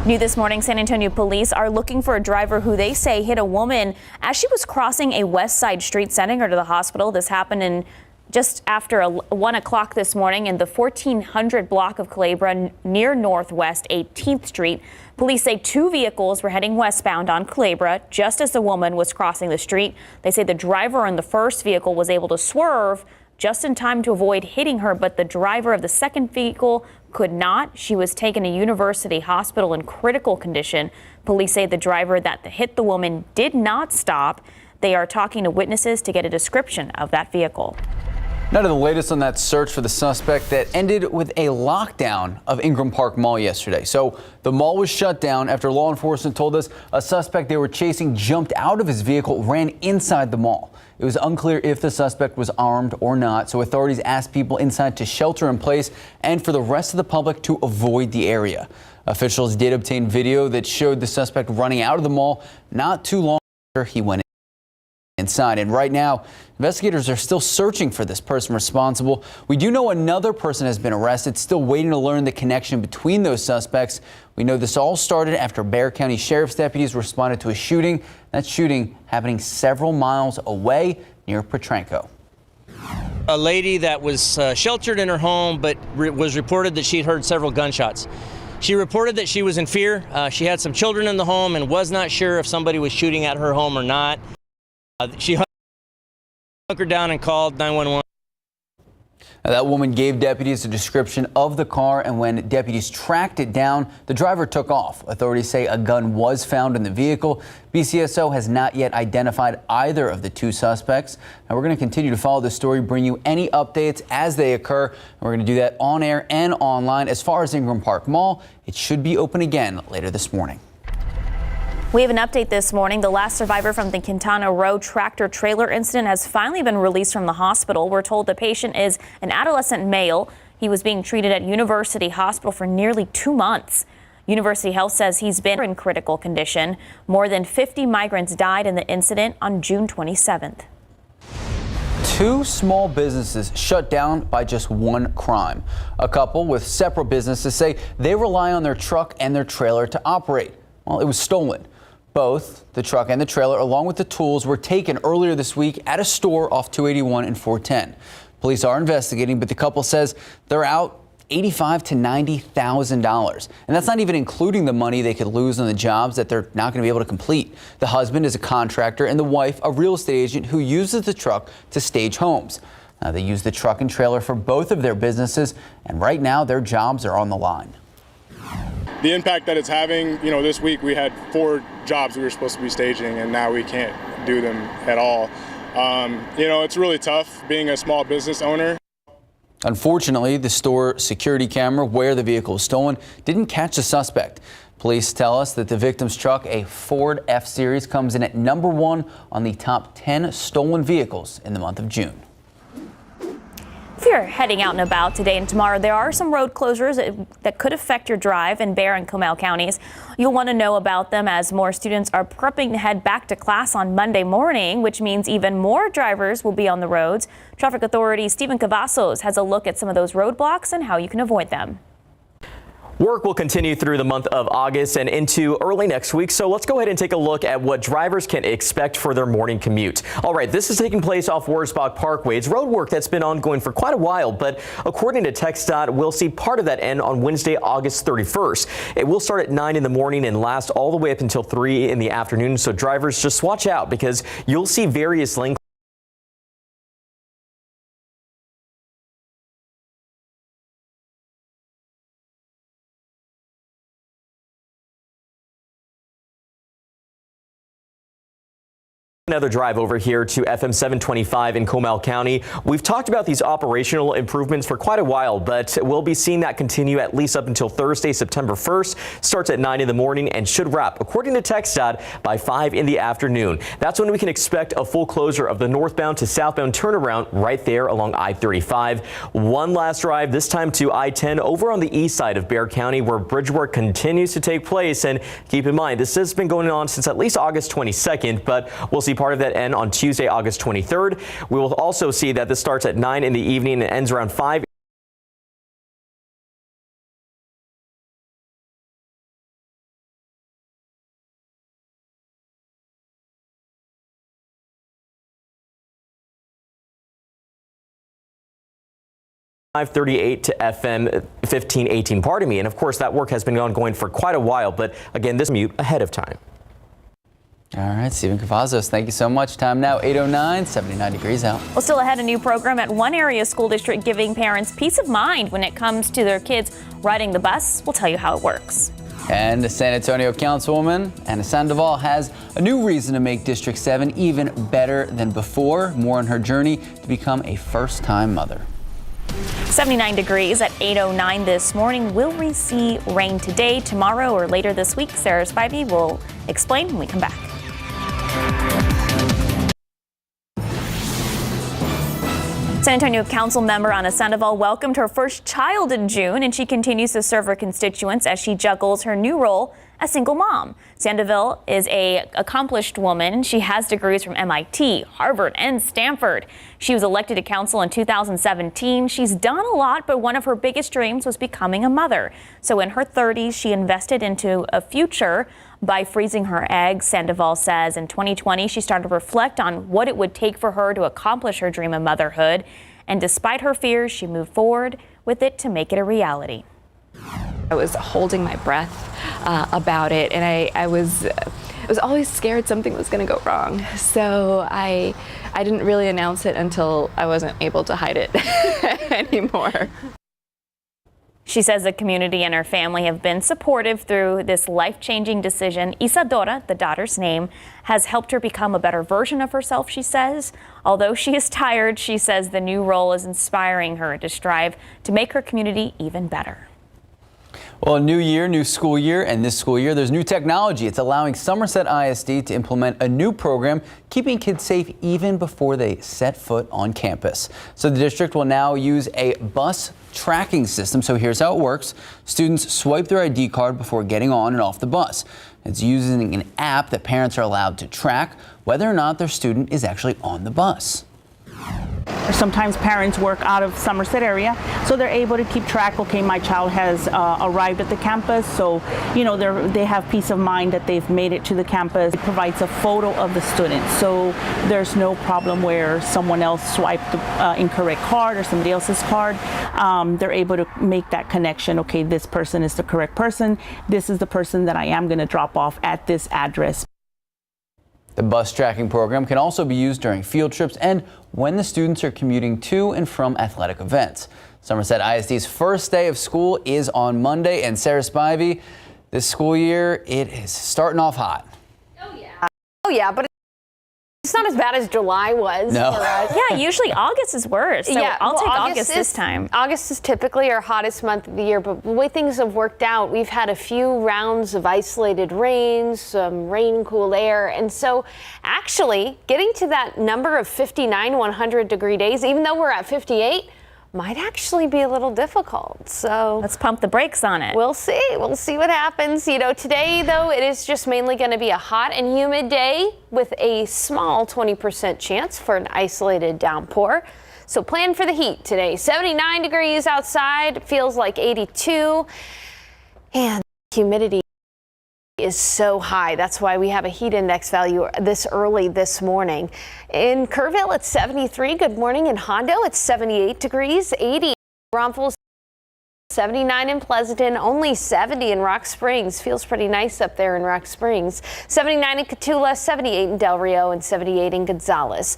New this morning, San Antonio police are looking for a driver who they say hit a woman as she was crossing a west side street, sending her to the hospital. This happened in just after 1 o'clock this morning in the 1400 block of Culebra near Northwest 18th Street. Police say two vehicles were heading westbound on Culebra just as the woman was crossing the street. They say the driver in the first vehicle was able to swerve just in time to avoid hitting her, but the driver of the second vehicle could not. She was taken to University Hospital in critical condition. Police say the driver that hit the woman did not stop. They are talking to witnesses to get a description of that vehicle. Now to the latest on that search for the suspect that ended with a lockdown of Ingram Park Mall yesterday. So the mall was shut down after law enforcement told us a suspect they were chasing jumped out of his vehicle, ran inside the mall. It was unclear if the suspect was armed or not, so authorities asked people inside to shelter in place and for the rest of the public to avoid the area. Officials did obtain video that showed the suspect running out of the mall not too long after he went inside. And right now, investigators are still searching for this person responsible. We do know another person has been arrested, still waiting to learn the connection between those suspects. We know this all started after Bexar County Sheriff's deputies responded to a shooting. That shooting happening several miles away near Petranco. A lady that was sheltered in her home, but was reported that she'd heard several gunshots. She reported that she was in fear. She had some children in the home and was not sure if somebody was shooting at her home or not. She hunkered down and called 911. Now, that woman gave deputies a description of the car, and when deputies tracked it down, the driver took off. Authorities say a gun was found in the vehicle. BCSO has not yet identified either of the two suspects. Now, we're going to continue to follow this story, bring you any updates as they occur. And we're going to do that on air and online. As far as Ingram Park Mall, it should be open again later this morning. We have an update this morning. The last survivor from the Quintana Roo tractor-trailer incident has finally been released from the hospital. We're told the patient is an adolescent male. He was being treated at University Hospital for nearly 2 months. University Health says he's been in critical condition. More than 50 migrants died in the incident on June 27th. 2 small businesses shut down by just one crime. A couple with separate businesses say they rely on their truck and their trailer to operate. Well, it was stolen. Both the truck and the trailer, along with the tools, were taken earlier this week at a store off 281 and 410. Police are investigating, but the couple says they're out $85,000 to $90,000. And that's not even including the money they could lose on the jobs that they're not going to be able to complete. The husband is a contractor and the wife a real estate agent who uses the truck to stage homes. Now, they use the truck and trailer for both of their businesses, and right now their jobs are on the line. The impact that it's having, this week we had 4 jobs we were supposed to be staging, and now we can't do them at all. It's really tough being a small business owner. Unfortunately, the store security camera where the vehicle was stolen didn't catch the suspect. Police tell us that the victim's truck, a Ford F-Series, comes in at #1 on the top 10 stolen vehicles in the month of June. If you're heading out and about today and tomorrow, there are some road closures that could affect your drive in Bexar and Comal counties. You'll want to know about them as more students are prepping to head back to class on Monday morning, which means even more drivers will be on the roads. Traffic Authority Stephen Cavazos has a look at some of those roadblocks and how you can avoid them. Work will continue through the month of August and into early next week, so let's go ahead and take a look at what drivers can expect for their morning commute. All right, this is taking place off Wurzbach Parkway. It's road work that's been ongoing for quite a while, but according to TxDOT, we'll see part of that end on Wednesday, August 31st. It will start at 9 in the morning and last all the way up until 3 in the afternoon, so drivers just watch out because you'll see various lane Another drive over here to FM 725 in Comal County. We've talked about these operational improvements for quite a while, but we'll be seeing that continue at least up until Thursday, September 1st. Starts at 9 in the morning and should wrap, according to TxDOT, by 5 in the afternoon. That's when we can expect a full closure of the northbound to southbound turnaround right there along I-35. One last drive, this time to I-10 over on the east side of Bexar County, where bridge work continues to take place. And keep in mind, this has been going on since at least August 22nd, but we'll see part of that end on Tuesday, August 23rd. We will also see that this starts at 9 in the evening and ends around 5. .538 to FM 1518, pardon me. And of course, that work has been ongoing for quite a while, but again, this commute ahead of time. All right, Stephen Cavazos, thank you so much. Time now, 8:09, 79 degrees out. Well, still ahead, a new program at one area school district giving parents peace of mind when it comes to their kids riding the bus. We'll tell you how it works. And the San Antonio Councilwoman Sandoval has a new reason to make District 7 even better than before. More on her journey to become a first-time mother. 79 degrees at 8:09 this morning. Will we see rain today, tomorrow, or later this week? Sarah Spivey will explain when we come back. San Antonio Council member Sandoval welcomed her first child in June, and she continues to serve her constituents as she juggles her new role as single mom. Sandoval is an accomplished woman. She has degrees from MIT, Harvard, and Stanford. She was elected to council in 2017. She's done a lot, but one of her biggest dreams was becoming a mother. So in her 30s, she invested into a future by freezing her eggs. Sandoval says in 2020, she started to reflect on what it would take for her to accomplish her dream of motherhood. And despite her fears, she moved forward with it to make it a reality. I was holding my breath about it, and I was always scared something was going to go wrong. So I didn't really announce it until I wasn't able to hide it anymore. She says the community and her family have been supportive through this life-changing decision. Isadora, the daughter's name, has helped her become a better version of herself, she says. Although she is tired, she says the new role is inspiring her to strive to make her community even better. Well, a new year, new school year, and this school year there's new technology. It's allowing Somerset ISD to implement a new program, keeping kids safe even before they set foot on campus. So the district will now use a bus tracking system. So here's how it works. Students swipe their ID card before getting on and off the bus. It's using an app that parents are allowed to track whether or not their student is actually on the bus. Sometimes parents work out of Somerset area, so they're able to keep track. Okay, my child has arrived at the campus, so they have peace of mind that they've made it to the campus. It provides a photo of the student, so there's no problem where someone else swiped the incorrect card or somebody else's card. They're able to make that connection. Okay, this person is the correct person. This is the person that I am going to drop off at this address. The bus tracking program can also be used during field trips and when the students are commuting to and from athletic events. Somerset ISD's first day of school is on Monday, and Sarah Spivey, this school year, it is starting off hot. Oh yeah, but it's not as bad as July was. No. For us. Yeah, usually August is worse. So I'll take August this time. August is typically our hottest month of the year, but the way things have worked out, we've had a few rounds of isolated rains, some rain, cool air, and so actually getting to that number of 59, 100-degree days, even though we're at 58, might actually be a little difficult. So let's pump the brakes on it. We'll see. We'll see what happens. Today, though, it is just mainly going to be a hot and humid day with a small 20% chance for an isolated downpour. So plan for the heat today. 79 degrees outside, feels like 82, and humidity is so high. That's why we have a heat index value this early this morning. In Kerrville, it's 73. Good morning. In Hondo, it's 78 degrees, 80 in Bromfield, 79 in Pleasanton, only 70 in Rock Springs. Feels pretty nice up there in Rock Springs. 79 in Cotulla, 78 in Del Rio, and 78 in Gonzales.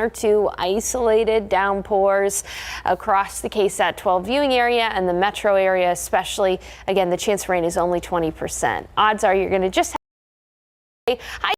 Or two isolated downpours across the KSAT 12 viewing area and the metro area especially. Again, the chance of rain is only 20%. Odds are you're going to just have a high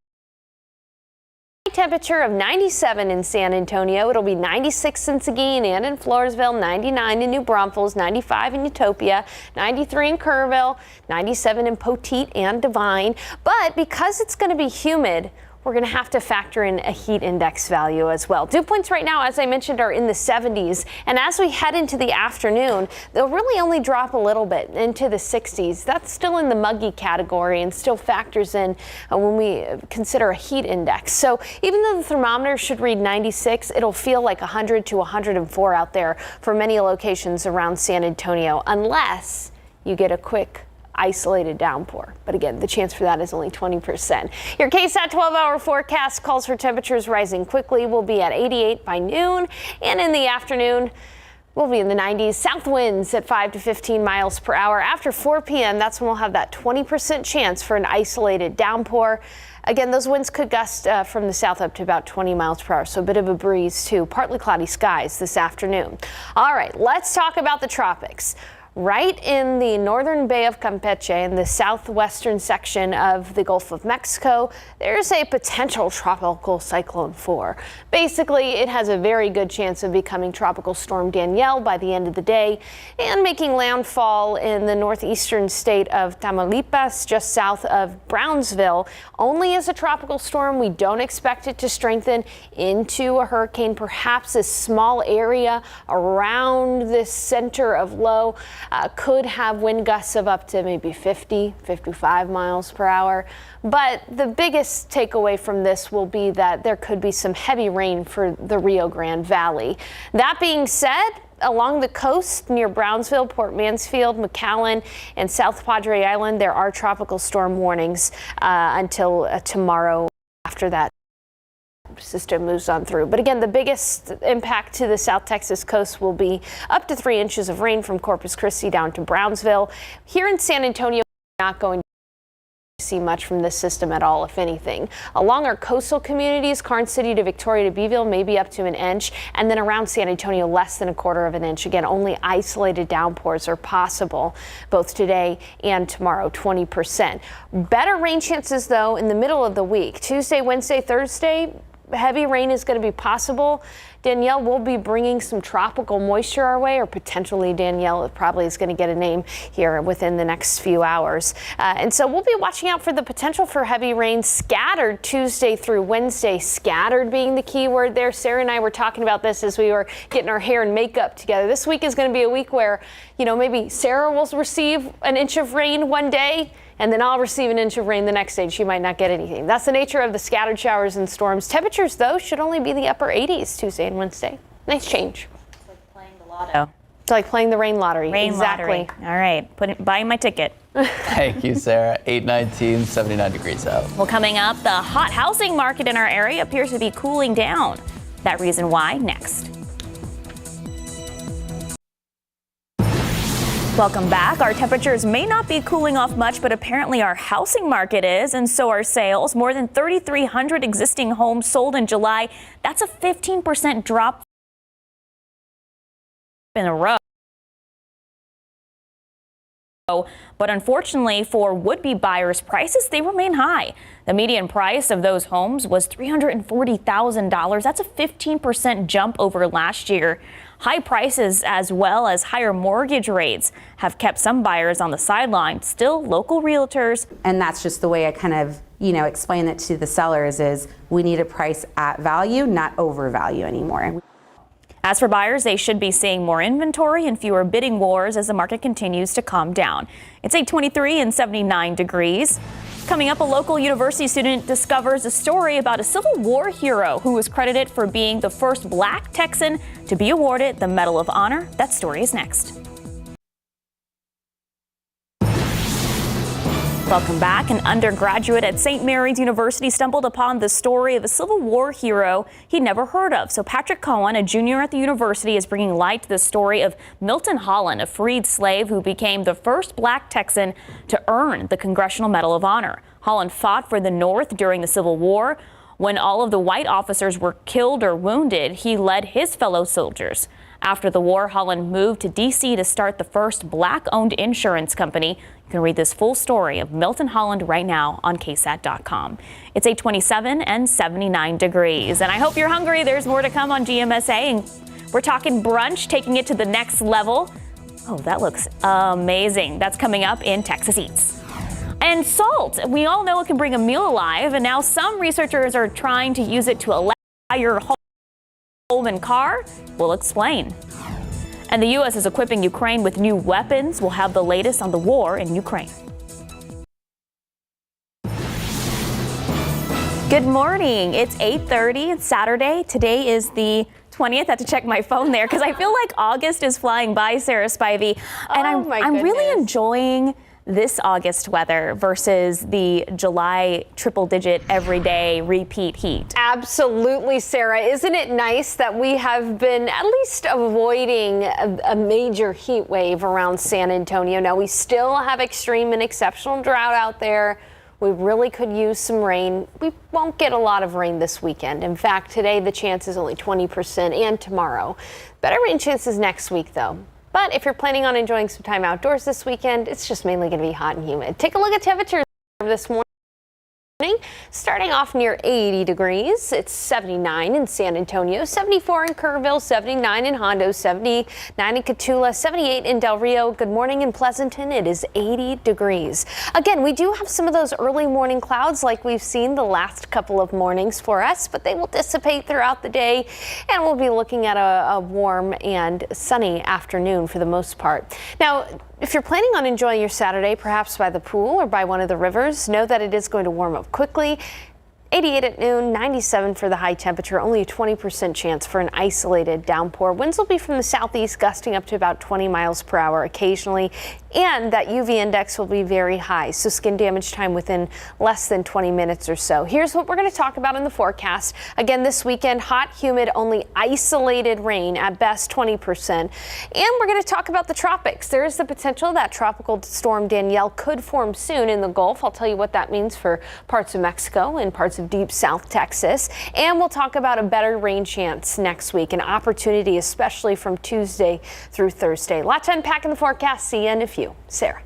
temperature of 97 in San Antonio. It'll be 96 in Seguin and in Floresville, 99 in New Braunfels, 95 in Utopia, 93 in Kerrville, 97 in Poteet and Devine. But because it's going to be humid, we're going to have to factor in a heat index value as well. Dew points right now, as I mentioned, are in the 70s. And as we head into the afternoon, they'll really only drop a little bit into the 60s. That's still in the muggy category and still factors in when we consider a heat index. So even though the thermometer should read 96, it'll feel like 100 to 104 out there for many locations around San Antonio, unless you get a quick isolated downpour. But again, the chance for that is only 20%. Your KSAT 12-hour forecast calls for temperatures rising quickly. We'll be at 88 by noon, and in the afternoon, we'll be in the 90s. South winds at 5 to 15 miles per hour. After 4 p.m., that's when we'll have that 20% chance for an isolated downpour. Again, those winds could gust from the south up to about 20 miles per hour, so a bit of a breeze too. Partly cloudy skies this afternoon. All right, let's talk about the tropics. Right in the northern Bay of Campeche, in the southwestern section of the Gulf of Mexico, there's a potential tropical cyclone 4. Basically, it has a very good chance of becoming Tropical Storm Danielle by the end of the day and making landfall in the northeastern state of Tamaulipas, just south of Brownsville. Only as a tropical storm, we don't expect it to strengthen into a hurricane. Perhaps a small area around this center of low could have wind gusts of up to maybe 50, 55 miles per hour. But the biggest takeaway from this will be that there could be some heavy rain for the Rio Grande Valley. That being said, along the coast near Brownsville, Port Mansfield, McAllen, and South Padre Island, there are tropical storm warnings until tomorrow after that. system moves on through. But again, the biggest impact to the South Texas coast will be up to 3 inches of rain from Corpus Christi down to Brownsville. Here in San Antonio, we're not going to see much from this system at all, if anything. Along our coastal communities, Karnes City to Victoria to Beeville, maybe up to an inch, and then around San Antonio, less than 1/4 of an inch. Again, only isolated downpours are possible both today and tomorrow, 20%. Better rain chances, though, in the middle of the week. Tuesday, Wednesday, Thursday, heavy rain is going to be possible. Danielle will be bringing some tropical moisture our way, or potentially Danielle probably is going to get a name here within the next few hours. And so we'll be watching out for the potential for heavy rain scattered Tuesday through Wednesday, scattered being the key word there. Sarah and I were talking about this as we were getting our hair and makeup together. This week is going to be a week where, maybe Sarah will receive an inch of rain one day, and then I'll receive an inch of rain the next day, and she might not get anything. That's the nature of the scattered showers and storms. Temperatures, though, should only be the upper 80s Tuesday and Wednesday. Nice change. It's like playing the lotto. It's like playing the rain lottery. Exactly. Lottery. All right, buying my ticket. Thank you, Sarah. 8:19, 79 degrees out. Well, coming up, the hot housing market in our area appears to be cooling down. That reason why, next. Welcome back. Our temperatures may not be cooling off much, but apparently our housing market is, and so are sales. More than 3,300 existing homes sold in July. That's a 15% drop in a row. But unfortunately for would-be buyers, prices, they remain high. The median price of those homes was $340,000. That's a 15% jump over last year. High prices as well as higher mortgage rates have kept some buyers on the sidelines. Still, local realtors. And that's just the way I kind of, explain it to the sellers is we need a price at value, not overvalue anymore. As for buyers, they should be seeing more inventory and fewer bidding wars as the market continues to calm down. It's 8:23 and 79 degrees. Coming up, a local university student discovers a story about a Civil War hero who was credited for being the first Black Texan to be awarded the Medal of Honor. That story is next. Welcome back. An undergraduate at St. Mary's University stumbled upon the story of a Civil War hero he'd never heard of. So Patrick Cohen, a junior at the university, is bringing light to the story of Milton Holland, a freed slave who became the first Black Texan to earn the Congressional Medal of Honor. Holland fought for the North during the Civil War. When all of the white officers were killed or wounded, he led his fellow soldiers. After the war, Holland moved to D.C. to start the first Black-owned insurance company. You can read this full story of Milton Holland right now on KSAT.com. It's 8:27 and 79 degrees. And I hope you're hungry. There's more to come on GMSA. And we're talking brunch, taking it to the next level. Oh, that looks amazing. That's coming up in Texas Eats. And salt. We all know it can bring a meal alive. And now some researchers are trying to use it to electrify your home and car. We'll explain. And the U.S. is equipping Ukraine with new weapons. We'll have the latest on the war in Ukraine. Good morning. It's 8:30. It's Saturday. Today is the 20th. I had to check my phone there because I feel like August is flying by, Sarah Spivey. And I'm really enjoying this August weather versus the July triple-digit everyday repeat heat. Absolutely, Sarah. Isn't it nice that we have been at least avoiding a major heat wave around San Antonio? Now, we still have extreme and exceptional drought out there. We really could use some rain. We won't get a lot of rain this weekend. In fact, today the chance is only 20% and tomorrow. Better rain chances next week, though. But if you're planning on enjoying some time outdoors this weekend, it's just mainly going to be hot and humid. Take a look at temperatures this morning. Starting off near 80 degrees. It's 79 in San Antonio, 74 in Kerrville, 79 in Hondo, 79 in Cotulla, 78 in Del Rio. Good morning in Pleasanton. It is 80 degrees. Again, we do have some of those early morning clouds like we've seen the last couple of mornings for us, but they will dissipate throughout the day, and we'll be looking at a warm and sunny afternoon for the most part. Now, if you're planning on enjoying your Saturday, perhaps by the pool or by one of the rivers, know that it is going to warm up quickly. 88 at noon, 97 for the high temperature, only a 20% chance for an isolated downpour. Winds will be from the southeast, gusting up to about 20 miles per hour occasionally, and that UV index will be very high, so skin damage time within less than 20 minutes or so. Here's what we're going to talk about in the forecast. Again, this weekend, hot, humid, only isolated rain, at best 20%. And we're going to talk about the tropics. There is the potential that tropical storm Danielle could form soon in the Gulf. I'll tell you what that means for parts of Mexico and parts of deep South Texas. And we'll talk about a better rain chance next week, an opportunity especially from Tuesday through Thursday. Lots to unpack in the forecast. See you in a few. Sarah.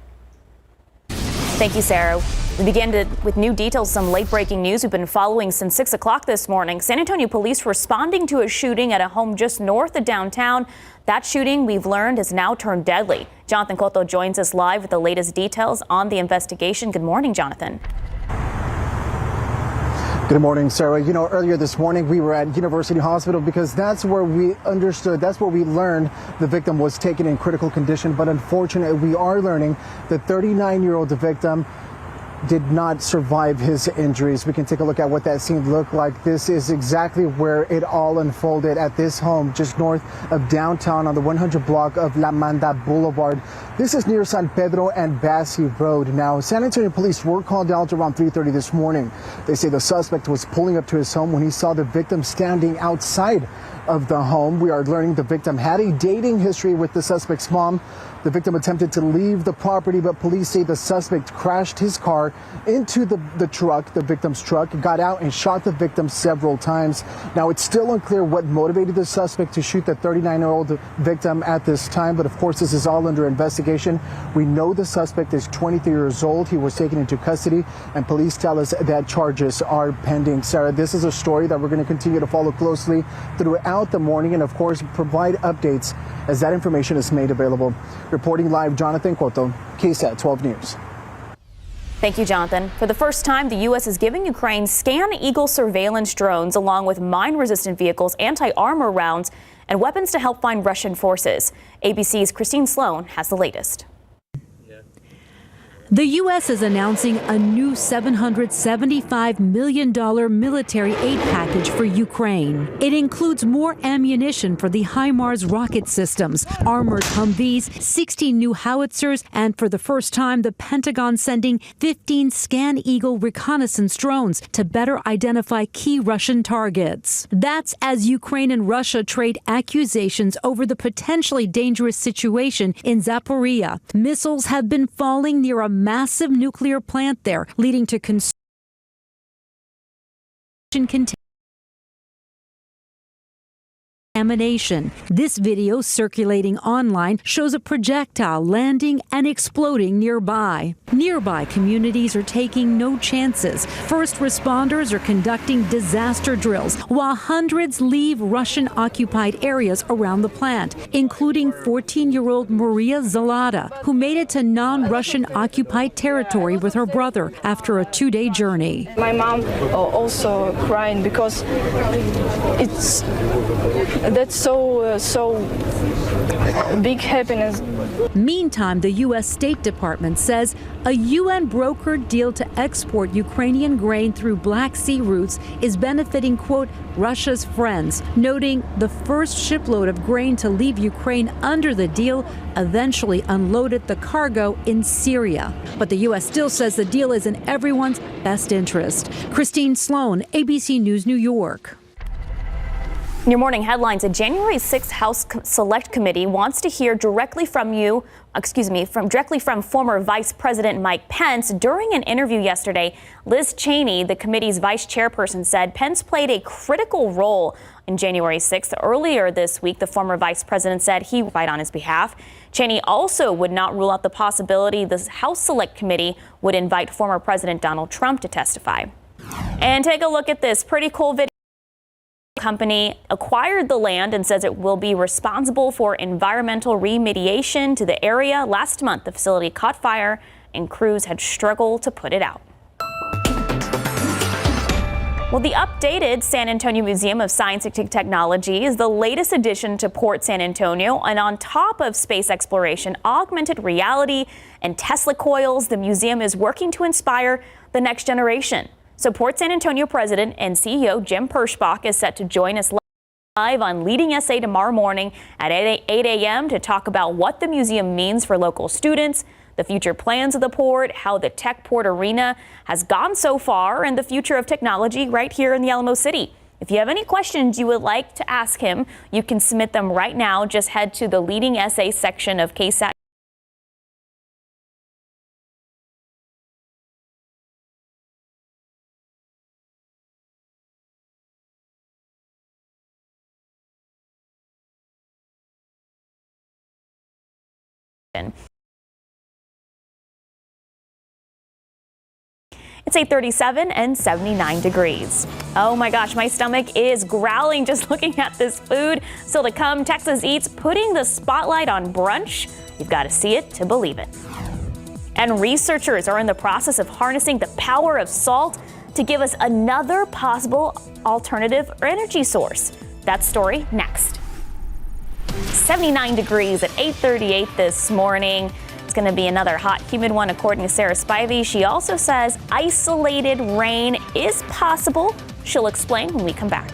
Thank you, Sarah. We begin with new details, some late-breaking news we've been following since 6 o'clock this morning. San Antonio police responding to a shooting at a home just north of downtown. That shooting, we've learned, has now turned deadly. Jonathan Cotto joins us live with the latest details on the investigation. Good morning, Jonathan. Good morning, Sarah. You know, earlier this morning we were at University Hospital because that's where we learned the victim was taken in critical condition. But unfortunately, we are learning the 39-year-old victim did not survive his injuries. We can take a look at what that scene looked like. This is exactly where it all unfolded, at this home just north of downtown on the 100 block of La Manda Boulevard. This is near San Pedro and Bassi Road. Now, San Antonio police were called out around 3:30 this morning. They say the suspect was pulling up to his home when he saw the victim standing outside of the home. We are learning the victim had a dating history with the suspect's mom. The victim attempted to leave the property, but police say the suspect crashed his car into the truck, the victim's truck, got out and shot the victim several times. Now, it's still unclear what motivated the suspect to shoot the 39-year-old victim at this time, but of course, this is all under investigation. We know the suspect is 23 years old. He was taken into custody, and police tell us that charges are pending. Sarah, this is a story that we're going to continue to follow closely throughout the morning and, of course, provide updates as that information is made available. Reporting live, Jonathan Cotto, KSAT 12 News. Thank you, Jonathan. For the first time, the U.S. is giving Ukraine Scan Eagle surveillance drones along with mine-resistant vehicles, anti-armor rounds, and weapons to help find Russian forces. ABC's Christine Sloan has the latest. The U.S. is announcing a new $775 million military aid package for Ukraine. It includes more ammunition for the HIMARS rocket systems, armored Humvees, 60 new howitzers, and for the first time, the Pentagon sending 15 Scan Eagle reconnaissance drones to better identify key Russian targets. That's as Ukraine and Russia trade accusations over the potentially dangerous situation in Zaporizhia. Missiles have been falling near a massive nuclear plant there, leading to contamination. This video circulating online shows a projectile landing and exploding nearby. Nearby communities are taking no chances. First responders are conducting disaster drills while hundreds leave Russian-occupied areas around the plant, including 14-year-old Maria Zalata, who made it to non-Russian occupied territory with her brother after a 2-day journey. My mom also crying because that's so big happiness. Meantime, the U.S. State Department says a UN-brokered deal to export Ukrainian grain through Black Sea routes is benefiting, quote, Russia's friends, noting the first shipload of grain to leave Ukraine under the deal eventually unloaded the cargo in Syria. But the U.S. still says the deal is in everyone's best interest. Christine Sloan, ABC News, New York. In your morning headlines, a January 6th House Select Committee wants to hear directly from former Vice President Mike Pence. During an interview yesterday, Liz Cheney, the committee's vice chairperson, said Pence played a critical role in January 6th. Earlier this week, the former vice president said he would fight on his behalf. Cheney also would not rule out the possibility the House Select Committee would invite former President Donald Trump to testify. And take a look at this pretty cool video. Company acquired the land and says it will be responsible for environmental remediation to the area. Last month, the facility caught fire and crews had struggled to put it out. Well, the updated San Antonio Museum of Science and Technology is the latest addition to Port San Antonio. And on top of space exploration, augmented reality, and Tesla coils, the museum is working to inspire the next generation. So Port San Antonio President and CEO Jim Perschbach is set to join us live on Leading SA tomorrow morning at 8 a.m. to talk about what the museum means for local students, the future plans of the port, how the tech port arena has gone so far, and the future of technology right here in the Alamo City. If you have any questions you would like to ask him, you can submit them right now. Just head to the Leading SA section of KSAT. It's 8:37 and 79 degrees. Oh my gosh, my stomach is growling just looking at this food. Still to come, Texas Eats putting the spotlight on brunch. You've got to see it to believe it. And researchers are in the process of harnessing the power of salt to give us another possible alternative energy source. That story next. 79 degrees at 8:38 this morning. It's going to be another hot, humid one, according to Sarah Spivey. She also says isolated rain is possible. She'll explain when we come back.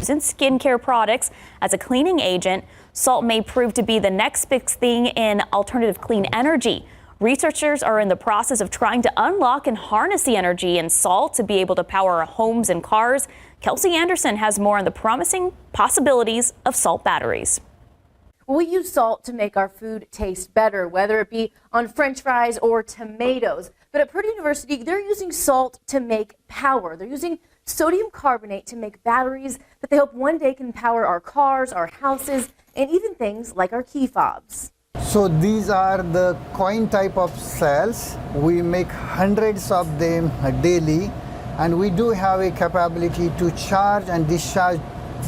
In skincare products as a cleaning agent, salt may prove to be the next big thing in alternative clean energy. Researchers are in the process of trying to unlock and harness the energy in salt to be able to power our homes and cars. Kelsey Anderson has more on the promising possibilities of salt batteries. We use salt to make our food taste better, whether it be on French fries or tomatoes. But at Purdue University, they're using salt to make power. They're using sodium carbonate to make batteries that they hope one day can power our cars, our houses, and even things like our key fobs. So these are the coin type of cells. We make hundreds of them daily, and we do have a capability to charge and discharge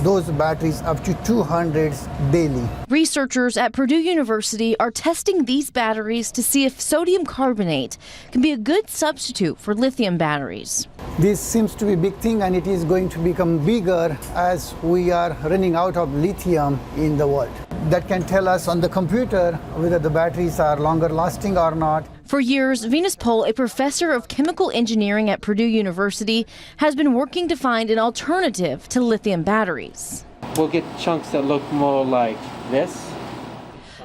those batteries up to 200 daily. Researchers at Purdue University are testing these batteries to see if sodium carbonate can be a good substitute for lithium batteries. This seems to be a big thing, and it is going to become bigger as we are running out of lithium in the world. That can tell us on the computer whether the batteries are longer lasting or not. For years, Venus Pohl, a professor of chemical engineering at Purdue University, has been working to find an alternative to lithium batteries. We'll get chunks that look more like this.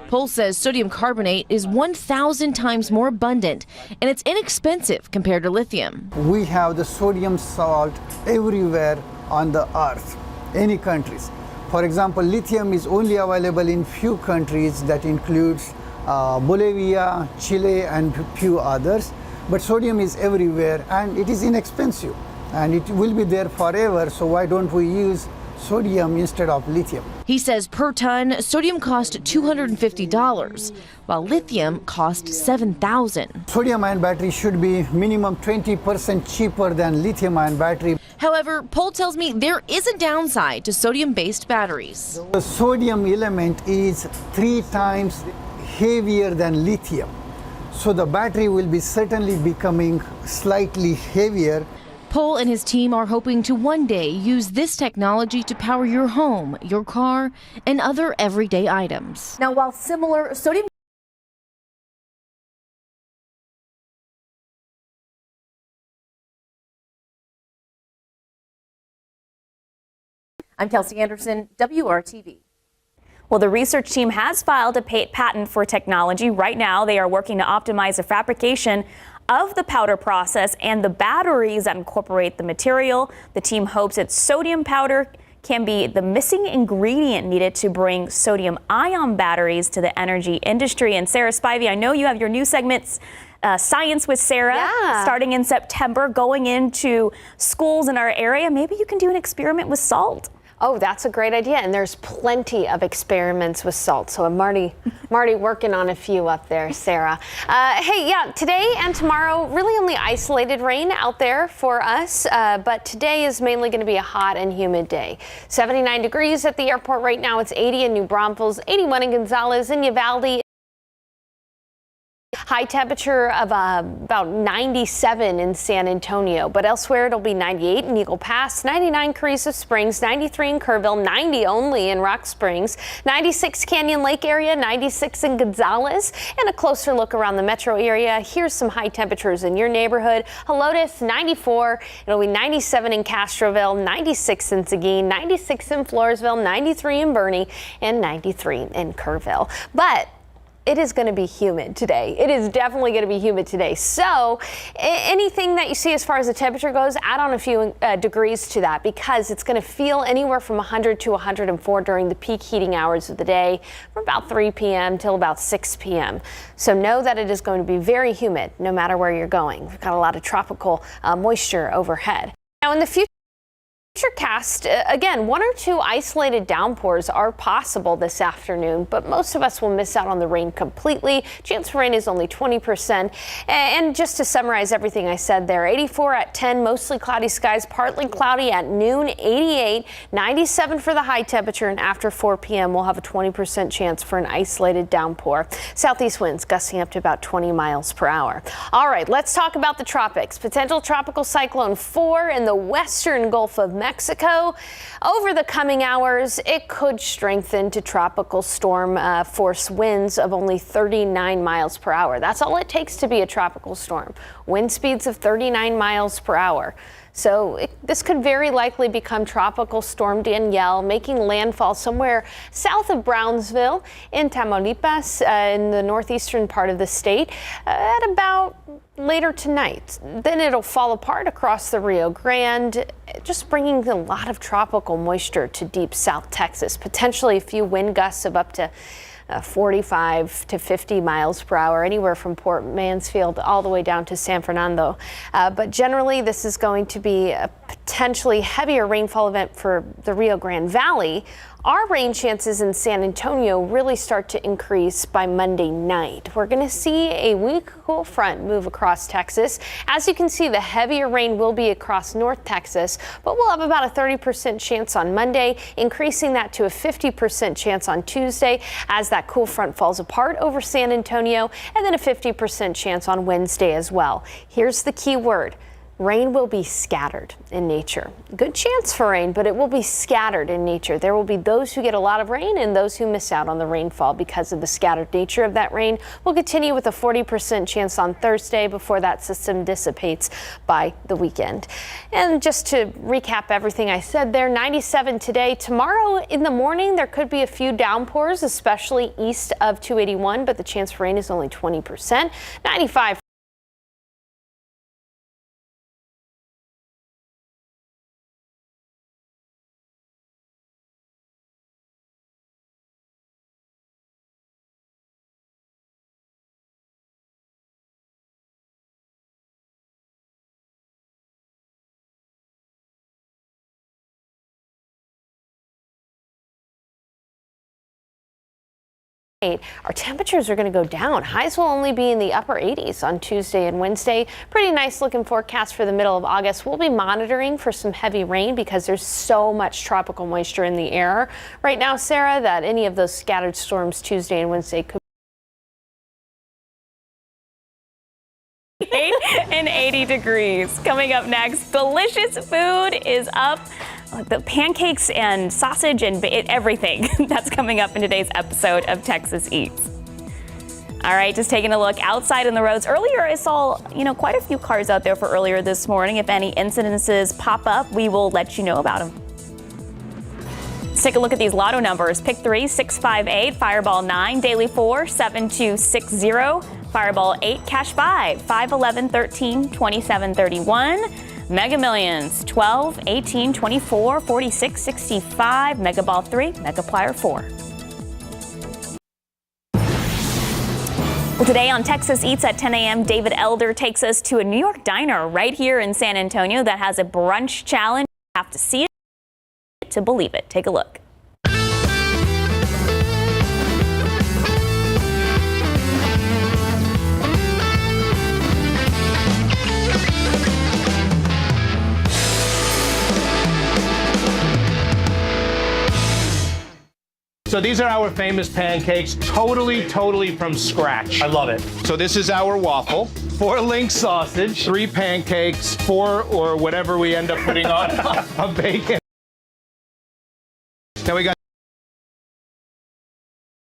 Pohl says sodium carbonate is 1,000 times more abundant, and it's inexpensive compared to lithium. We have the sodium salt everywhere on the earth, any countries. For example, lithium is only available in few countries, that includes Bolivia, Chile, and few others. But sodium is everywhere, and it is inexpensive, and it will be there forever. So why don't we use sodium instead of lithium? He says per ton, sodium cost $250, while lithium cost $7,000. Sodium-ion battery should be minimum 20% cheaper than lithium-ion battery. However, Pohl tells me there is a downside to sodium-based batteries. The sodium element is 3 times heavier than lithium. So the battery will be certainly becoming slightly heavier. Pohl and his team are hoping to one day use this technology to power your home, your car, and other everyday items. Now, while similar, sodium I'm Kelsey Anderson, WRTV. Well, the research team has filed a patent for technology. Right now, they are working to optimize the fabrication of the powder process and the batteries that incorporate the material. The team hopes that sodium powder can be the missing ingredient needed to bring sodium-ion batteries to the energy industry. And Sarah Spivey, I know you have your new segments, Science with Sarah, starting in September, going into schools in our area. Maybe you can do an experiment with salt. Oh, that's a great idea. And there's plenty of experiments with salt. So Marty working on a few up there, Sarah. Hey, yeah, today and tomorrow, really only isolated rain out there for us. But today is mainly going to be a hot and humid day. 79 degrees at the airport right now. It's 80 in New Braunfels, 81 in Gonzales, in Uvalde. High temperature of about 97 in San Antonio, but elsewhere it'll be 98 in Eagle Pass, 99 Carrizo Springs, 93 in Kerrville, 90 only in Rock Springs, 96 Canyon Lake area, 96 in Gonzales, and a closer look around the metro area. Here's some high temperatures in your neighborhood. Helotes, 94. It'll be 97 in Castroville, 96 in Seguin, 96 in Floresville, 93 in Bernie, and 93 in Kerrville. But it is going to be humid today. It is definitely going to be humid today. So anything that you see as far as the temperature goes, add on a few degrees to that, because it's going to feel anywhere from 100 to 104 during the peak heating hours of the day from about 3 p.m. till about 6 p.m. So know that it is going to be very humid no matter where you're going. We've got a lot of tropical moisture overhead. Now in the futurecast, again, 1 or 2 isolated downpours are possible this afternoon, but most of us will miss out on the rain completely. Chance for rain is only 20%. And just to summarize everything I said there, 84 at 10, mostly cloudy skies, partly cloudy at noon, 88, 97 for the high temperature, and after 4 p.m. we'll have a 20% chance for an isolated downpour. Southeast winds gusting up to about 20 miles per hour. All right, let's talk about the tropics. Potential tropical cyclone 4 in the western Gulf of Mexico. Over the coming hours, it could strengthen to tropical storm force winds of only 39 miles per hour. That's all it takes to be a tropical storm. Wind speeds of 39 miles per hour. So this could very likely become Tropical Storm Danielle, making landfall somewhere south of Brownsville in Tamaulipas, in the northeastern part of the state, at about later tonight. Then it'll fall apart across the Rio Grande, just bringing a lot of tropical moisture to deep South Texas, potentially a few wind gusts of up to 45 to 50 miles per hour, anywhere from Port Mansfield all the way down to San Fernando. But generally, this is going to be a potentially heavier rainfall event for the Rio Grande Valley. Our rain chances in San Antonio really start to increase by Monday night. We're going to see a weak cool front move across Texas. As you can see, the heavier rain will be across North Texas, but we'll have about a 30% chance on Monday, increasing that to a 50% chance on Tuesday as that cool front falls apart over San Antonio, and then a 50% chance on Wednesday as well. Here's the key word. Rain will be scattered in nature. Good chance for rain, but it will be scattered in nature. There will be those who get a lot of rain and those who miss out on the rainfall because of the scattered nature of that rain. We'll continue with a 40% chance on Thursday before that system dissipates by the weekend. And just to recap everything I said there, 97 today. Tomorrow in the morning, there could be a few downpours, especially east of 281, but the chance for rain is only 20%. 95. Our temperatures are going to go down. Highs will only be in the upper 80s on Tuesday and Wednesday. Pretty nice looking forecast for the middle of August. We'll be monitoring for some heavy rain because there's so much tropical moisture in the air right now, Sarah, that any of those scattered storms Tuesday and Wednesday could and 80 degrees. Coming up next, delicious food is up. The pancakes and sausage and everything. That's coming up in today's episode of Texas Eats. All right, just taking a look outside in the roads. Earlier, I saw, quite a few cars out there for earlier this morning. If any incidences pop up, we will let you know about them. Let's take a look at these lotto numbers. Pick 3, 658, Fireball 9, Daily 4, 7260, Fireball 8, Cash 5, 5, 11, 13, 27, 31. Mega Millions, 12, 18, 24, 46, 65, Mega Ball 3, Mega Plier 4. Well, today on Texas Eats at 10 a.m., David Elder takes us to a New York diner right here in San Antonio that has a brunch challenge. You have to see it to believe it. Take a look. So these are our famous pancakes, totally from scratch. I love it. So this is our waffle, 4 link sausage, 3 pancakes, 4 or whatever we end up putting on a bacon. Now we got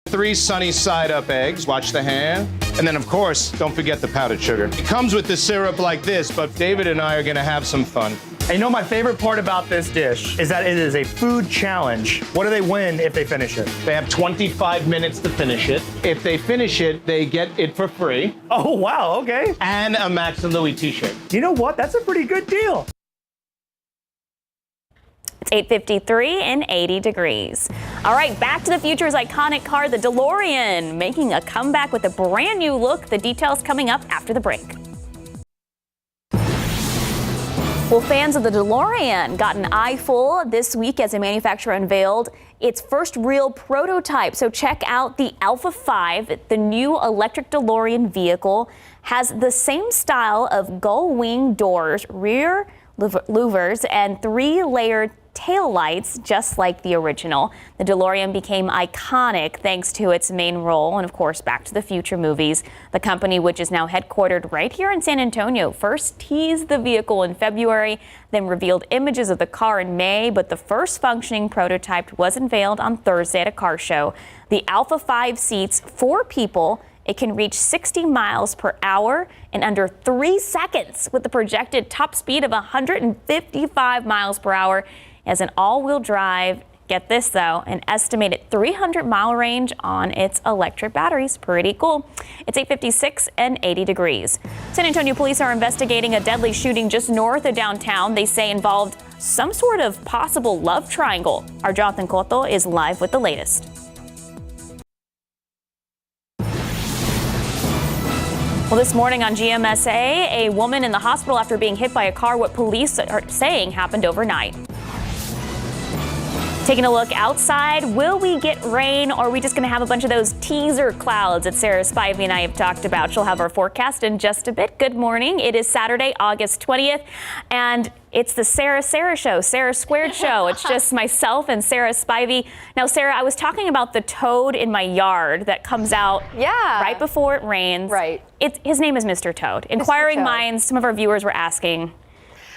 3 sunny side up eggs, watch the hand. And then of course, don't forget the powdered sugar. It comes with the syrup like this, but David and I are gonna have some fun. And you know my favorite part about this dish is that it is a food challenge. What do they win if they finish it? They have 25 minutes to finish it. If they finish it, they get it for free. Oh, wow, okay. And a Max and Louis t-shirt. You know what? That's a pretty good deal. It's 8:53 and 80 degrees. All right, Back to the Future's iconic car, the DeLorean, making a comeback with a brand new look. The details coming up after the break. Well, fans of the DeLorean got an eyeful this week as the manufacturer unveiled its first real prototype. So check out the Alpha 5. The new electric DeLorean vehicle has the same style of gull wing doors, rear louvers, and 3-layered tail lights, just like the original. The DeLorean became iconic thanks to its main role and, of course, Back to the Future movies. The company, which is now headquartered right here in San Antonio, first teased the vehicle in February, then revealed images of the car in May, but the first functioning prototype was unveiled on Thursday at a car show. The Alpha 5 seats 4 people. It can reach 60 miles per hour in under 3 seconds with the projected top speed of 155 miles per hour as an all-wheel drive. Get this though, an estimated 300-mile range on its electric batteries. Pretty cool. It's 8:56 and 80 degrees. San Antonio police are investigating a deadly shooting just north of downtown. They say involved some sort of possible love triangle. Our Jonathan Cotto is live with the latest. Well, this morning on GMSA, a woman in the hospital after being hit by a car. What police are saying happened overnight. Taking a look outside, will we get rain, or are we just going to have a bunch of those teaser clouds that Sarah Spivey and I have talked about? She'll have our forecast in just a bit. Good morning. It is Saturday, August 20th, and it's the Sarah Show, Sarah Squared Show. It's just myself and Sarah Spivey. Now, Sarah, I was talking about the toad in my yard that comes out right before it rains. Right. His name is Mr. Toad. Inquiring minds, some of our viewers were asking.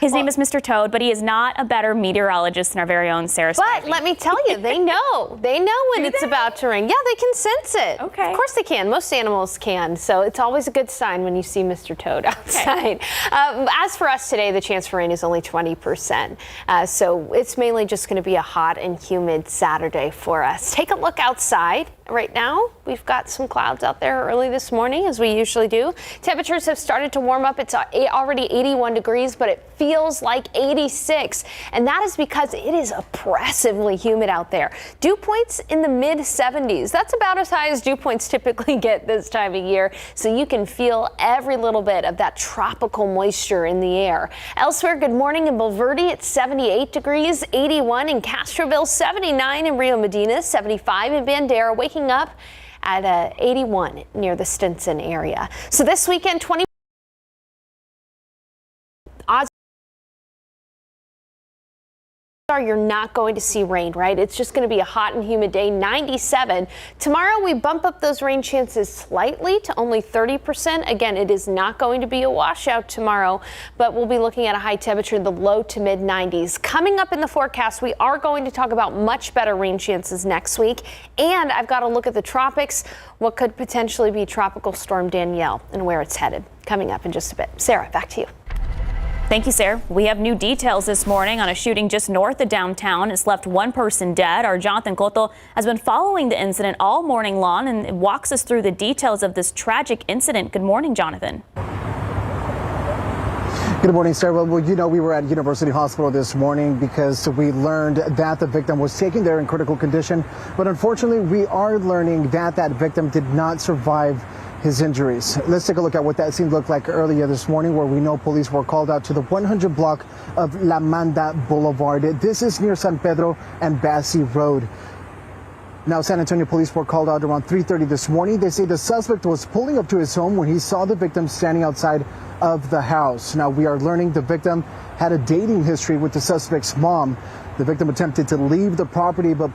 His name is Mr. Toad, but he is not a better meteorologist than our very own Sarah Spivey. But let me tell you, they know. They know when it's about to rain. Yeah, they can sense it. Okay. Of course they can. Most animals can. So it's always a good sign when you see Mr. Toad outside. Okay. As for us today, the chance for rain is only 20%. So it's mainly just going to be a hot and humid Saturday for us. Take a look outside. Right now, we've got some clouds out there early this morning, as we usually do. Temperatures have started to warm up. It's already 81 degrees, but it feels like 86. And that is because it is oppressively humid out there. Dew points in the mid 70s. That's about as high as dew points typically get this time of year. So you can feel every little bit of that tropical moisture in the air. Elsewhere, good morning in Bulverde. It's 78 degrees, 81 in Castroville, 79 in Rio Medina, 75 in Bandera. Waking up at 81 near the Stinson area. So this weekend, 20 odds are you're not going to see rain, right? It's just going to be a hot and humid day, 97. Tomorrow we bump up those rain chances slightly to only 30%. Again, it is not going to be a washout tomorrow, but we'll be looking at a high temperature in the low to mid 90s. Coming up in the forecast, we are going to talk about much better rain chances next week. And I've got to look at the tropics, what could potentially be Tropical Storm Danielle and where it's headed. Coming up in just a bit. Sarah, back to you. Thank you, Sarah. We have new details this morning on a shooting just north of downtown. It's left one person dead. Our Jonathan Cotto has been following the incident all morning long and walks us through the details of this tragic incident. Good morning, Jonathan. Good morning, Sarah. Well, you know, we were at University Hospital this morning because we learned that the victim was taken there in critical condition. But unfortunately, we are learning that that victim did not survive his injuries. Let's take a look at what that scene looked like earlier this morning, where we know police were called out to the 100 block of La Manda Boulevard. This is near San Pedro and Bassi Road. Now, San Antonio police were called out around 3:30 this morning. They say the suspect was pulling up to his home when he saw the victim standing outside of the house. Now, we are learning the victim had a dating history with the suspect's mom. The victim attempted to leave the property, but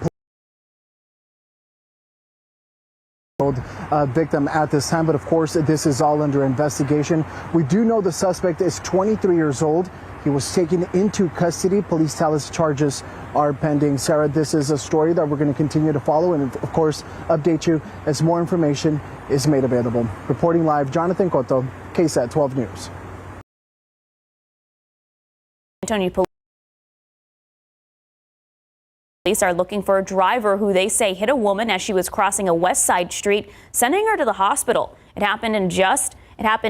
victim at this time, but of course this is all under investigation. We do know the suspect is 23 years old. He was taken into custody. Police tell us charges are pending. Sarah, this is a story that we're going to continue to follow and of course update you as more information is made available. Reporting live, Jonathan Cotto, KSAT 12 News. Antonio Police are looking for a driver who they say hit a woman as she was crossing a West Side street, sending her to the hospital. It happened just after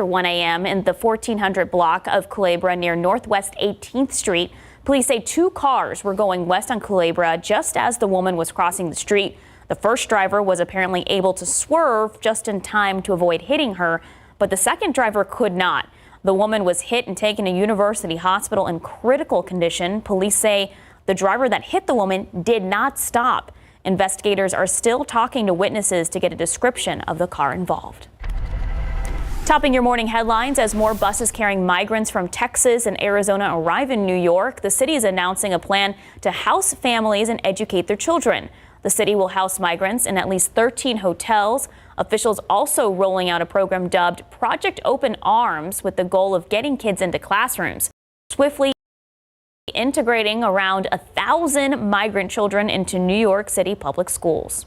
1 a.m. in the 1400 block of Culebra near Northwest 18th Street. Police say two cars were going west on Culebra just as the woman was crossing the street. The first driver was apparently able to swerve just in time to avoid hitting her, but the second driver could not. The woman was hit and taken to University Hospital in critical condition. Police say the driver that hit the woman did not stop. Investigators are still talking to witnesses to get a description of the car involved. Topping your morning headlines, as more buses carrying migrants from Texas and Arizona arrive in New York, the city is announcing a plan to house families and educate their children. The city will house migrants in at least 13 hotels. Officials also rolling out a program dubbed Project Open Arms with the goal of getting kids into classrooms. Swiftly integrating around 1,000 migrant children into New York City public schools.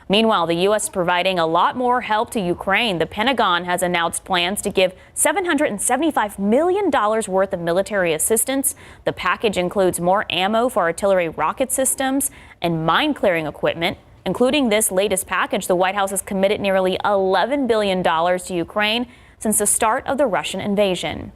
Meanwhile, the U.S. is providing a lot more help to Ukraine. The Pentagon has announced plans to give $775 million worth of military assistance. The package includes more ammo for artillery rocket systems and mine clearing equipment. Including this latest package, the White House has committed nearly $11 billion to Ukraine since the start of the Russian invasion.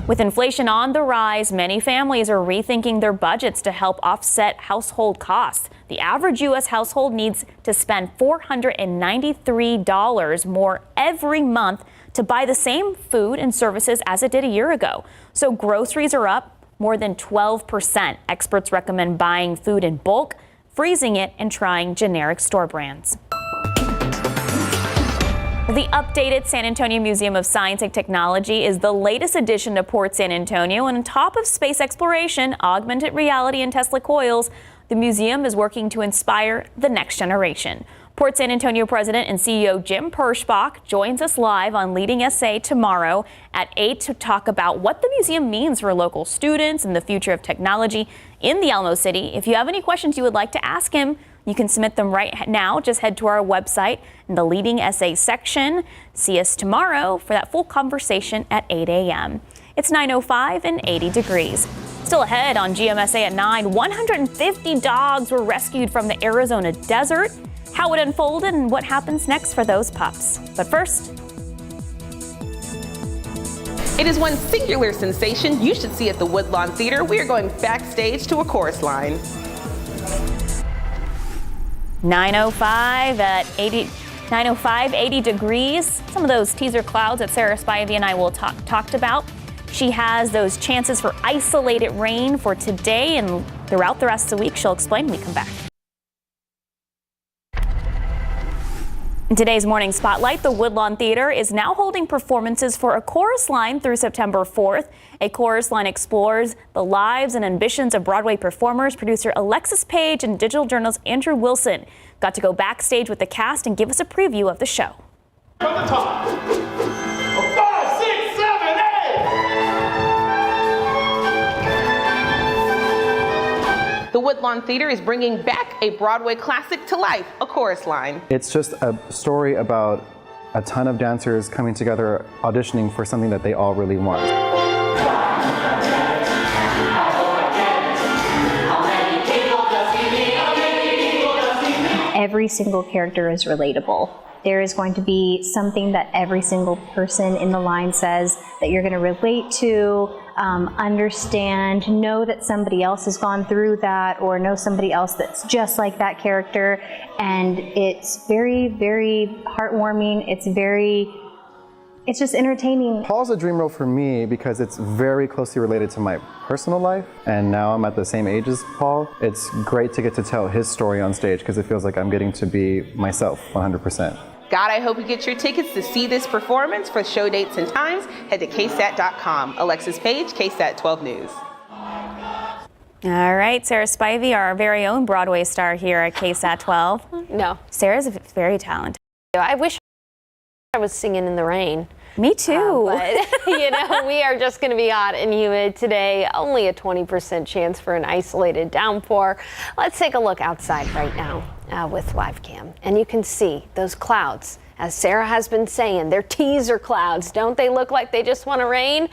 With inflation on the rise, many families are rethinking their budgets to help offset household costs. The average U.S. household needs to spend $493 more every month to buy the same food and services as it did a year ago. So groceries are up more than 12%. Experts recommend buying food in bulk, freezing it, and trying generic store brands. The updated San Antonio Museum of Science and Technology is the latest addition to Port San Antonio, and on top of space exploration, augmented reality, and Tesla coils, the museum is working to inspire the next generation. Port San Antonio President and CEO Jim Perschbach joins us live on Leading SA tomorrow at 8 to talk about what the museum means for local students and the future of technology in the Alamo City. If you have any questions you would like to ask him, you can submit them right now. Just head to our website in the Leading SA section. See us tomorrow for that full conversation at 8 a.m. It's 9:05 and 80 degrees. Still ahead on GMSA at 9, 150 dogs were rescued from the Arizona desert. How it unfolded and what happens next for those pups. But first, it is one singular sensation you should see at the Woodlawn Theater. We are going backstage to a chorus line. 9:05 at 80 degrees. Some of those teaser clouds that Sarah Spivey and I will talked about. She has those chances for isolated rain for today and throughout the rest of the week. She'll explain when we come back. In today's morning spotlight, the Woodlawn Theater is now holding performances for a chorus line through September 4th. A chorus line explores the lives and ambitions of Broadway performers. Producer Alexis Page and Digital Journal's Andrew Wilson got to go backstage with the cast and give us a preview of the show. From the top. 5, 6, 7, 8. The Woodlawn Theater is bringing back a Broadway classic to life, a chorus line. It's just a story about a ton of dancers coming together, auditioning for something that they all really want. Every single character is relatable. There is going to be something that every single person in the line says that you're going to relate to, understand, know that somebody else has gone through that, or know somebody else that's just like that character. And it's very, very heartwarming. It's just entertaining. Paul's a dream role for me because it's very closely related to my personal life, and now I'm at the same age as Paul. It's great to get to tell his story on stage because it feels like I'm getting to be myself 100%. God, I hope you get your tickets to see this performance. For show dates and times, head to KSAT.com. Alexis Page, KSAT 12 News. All right, Sarah Spivey, our very own Broadway star here at KSAT 12. No. Sarah's very talented. I wish I was singing in the rain. Me too. But, we are just going to be hot and humid today. Only a 20% chance for an isolated downpour. Let's take a look outside right now with live cam. And you can see those clouds. As Sarah has been saying, they're teaser clouds. Don't they look like they just want to rain?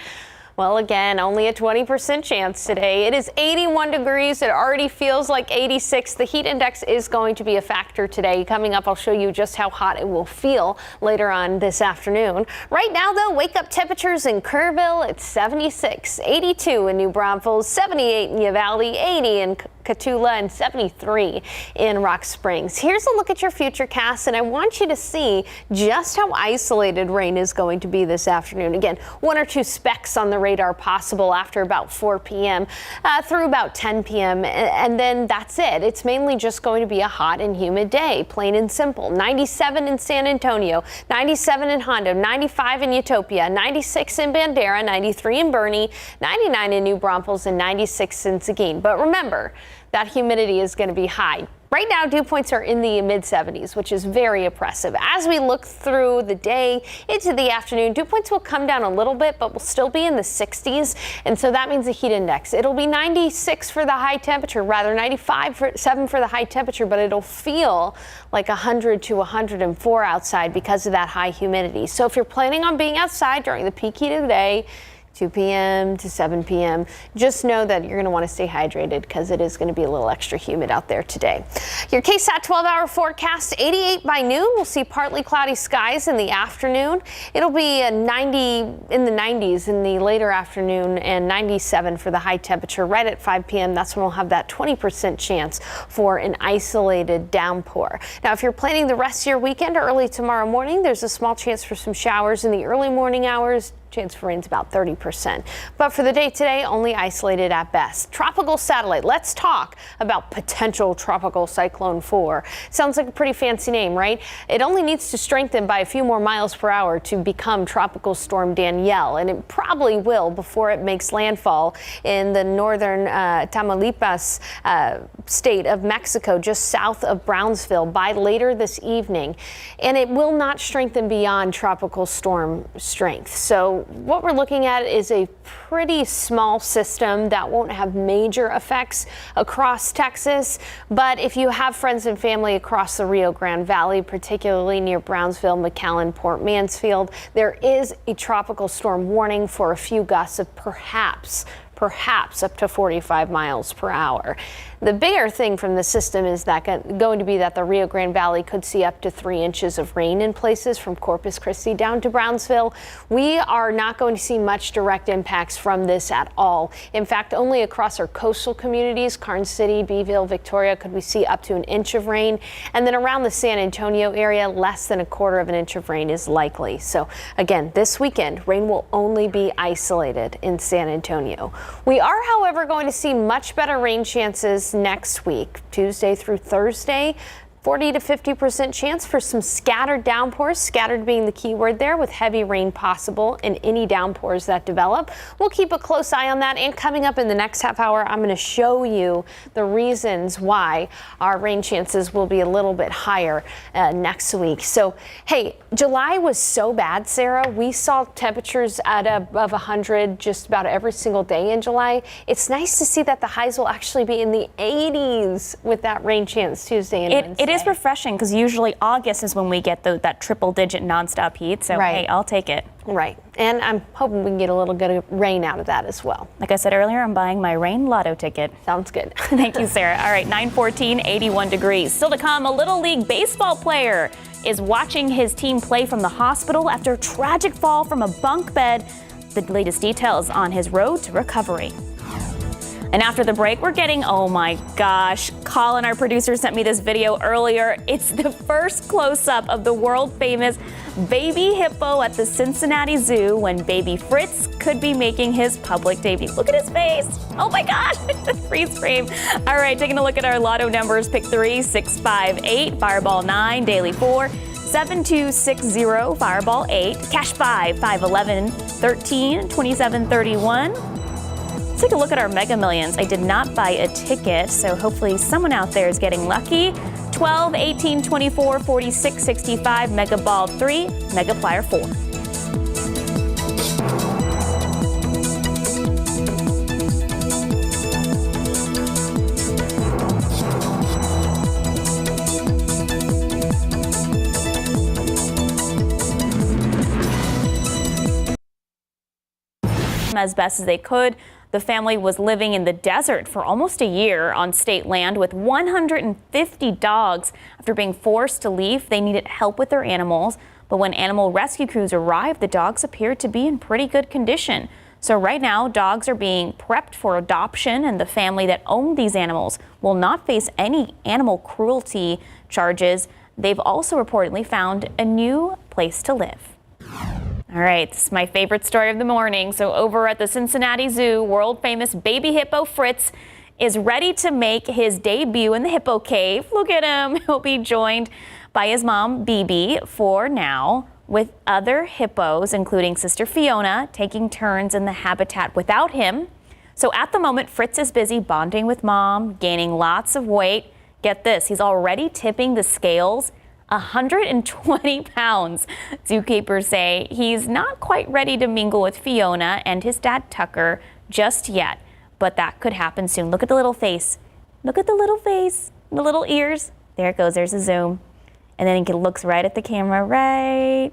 Well, again, only a 20% chance today. It is 81 degrees. It already feels like 86. The heat index is going to be a factor today. Coming up, I'll show you just how hot it will feel later on this afternoon. Right now, though, wake up temperatures in Kerrville, it's 76, 82 in New Braunfels, 78 in Uvalde, 80 in Cotulla, and 73 in Rock Springs. Here's a look at your futurecast, and I want you to see just how isolated rain is going to be this afternoon. Again, 1 or 2 specks on the radar possible after about 4 p.m. Through about 10 p.m. and then that's it. It's mainly just going to be a hot and humid day, plain and simple. 97 in San Antonio, 97 in Hondo, 95 in Utopia, 96 in Bandera, 93 in Bernie, 99 in New Braunfels, and 96 in Seguin. But remember, that humidity is going to be high. Right now, dew points are in the mid-70s, which is very oppressive. As we look through the day into the afternoon, dew points will come down a little bit, but will still be in the 60s. And so that means the heat index. It'll be 96 for the high temperature, rather 95.7 for the high temperature, but it'll feel like 100 to 104 outside because of that high humidity. So if you're planning on being outside during the peak heat of the day, 2 p.m. to 7 p.m. Just know that you're going to want to stay hydrated because it is going to be a little extra humid out there today. Your KSAT 12-hour forecast, 88 by noon. We'll see partly cloudy skies in the afternoon. It'll be 90 in the 90s in the later afternoon and 97 for the high temperature right at 5 p.m. That's when we'll have that 20% chance for an isolated downpour. Now, if you're planning the rest of your weekend early tomorrow morning, there's a small chance for some showers in the early morning hours. Chance for rain's about 30%. But for the day today, only isolated at best. Tropical satellite. Let's talk about potential tropical cyclone 4. Sounds like a pretty fancy name, right? It only needs to strengthen by a few more miles per hour to become tropical storm Danielle, and it probably will before it makes landfall in the northern Tamaulipas state of Mexico, just south of Brownsville by later this evening. And it will not strengthen beyond tropical storm strength. So what we're looking at is a pretty small system that won't have major effects across Texas. But if you have friends and family across the Rio Grande Valley, particularly near Brownsville, McAllen, Port Mansfield, there is a tropical storm warning for a few gusts of perhaps up to 45 miles per hour. The bigger thing from the system is that going to be that the Rio Grande Valley could see up to 3 inches of rain in places from Corpus Christi down to Brownsville. We are not going to see much direct impacts from this at all. In fact, only across our coastal communities, Karnes City, Beeville, Victoria, could we see up to 1 inch of rain. And then around the San Antonio area, less than 1/4 of an inch of rain is likely. So again, this weekend, rain will only be isolated in San Antonio. We are, however, going to see much better rain chances next week, Tuesday through Thursday. 40 to 50% chance for some scattered downpours, scattered being the key word there, with heavy rain possible in any downpours that develop. We'll keep a close eye on that, and coming up in the next half hour, I'm going to show you the reasons why our rain chances will be a little bit higher next week. So, hey, July was so bad, Sarah. We saw temperatures at above 100 just about every single day in July. It's nice to see that the highs will actually be in the 80s with that rain chance Tuesday and Wednesday. It is refreshing because usually August is when we get that triple-digit nonstop heat. So, right. Hey, I'll take it. Right. And I'm hoping we can get a little bit of rain out of that as well. Like I said earlier, I'm buying my rain lotto ticket. Sounds good. Thank you, Sarah. All right, 9:14, 81 degrees. Still to come, a Little League baseball player is watching his team play from the hospital after a tragic fall from a bunk bed. The latest details on his road to recovery. And after the break, we're getting, oh my gosh, Colin, our producer, sent me this video earlier. It's the first close-up of the world-famous baby hippo at the Cincinnati Zoo when baby Fritz could be making his public debut. Look at his face. Oh my gosh, freeze frame. All right, taking a look at our lotto numbers. Pick 3, 6, 5, 8, Fireball 9, Daily 4, 7, 2, 6, 0, Fireball 8, Cash 5, 5, 11, 13, 27, 31. Let's take a look at our Mega Millions. I did not buy a ticket, so hopefully someone out there is getting lucky. 12, 18, 24, 46, 65, Mega Ball 3, Mega Plier 4. As best as they could. The family was living in the desert for almost a year on state land with 150 dogs. After being forced to leave, they needed help with their animals. But when animal rescue crews arrived, the dogs appeared to be in pretty good condition. So right now, dogs are being prepped for adoption, and the family that owned these animals will not face any animal cruelty charges. They've also reportedly found a new place to live. All right, this is my favorite story of the morning. So over at the Cincinnati Zoo, world famous baby hippo Fritz is ready to make his debut in the hippo cave. Look at him. He'll be joined by his mom, Bibi, for now, with other hippos, including Sister Fiona, taking turns in the habitat without him. So at the moment, Fritz is busy bonding with mom, gaining lots of weight. Get this, he's already tipping the scales 120 pounds. Zookeepers say he's not quite ready to mingle with Fiona and his dad Tucker just yet, but that could happen soon. Look at the little face. Look at the little face, the little ears. There it goes, there's a zoom. And then he looks right at the camera, right?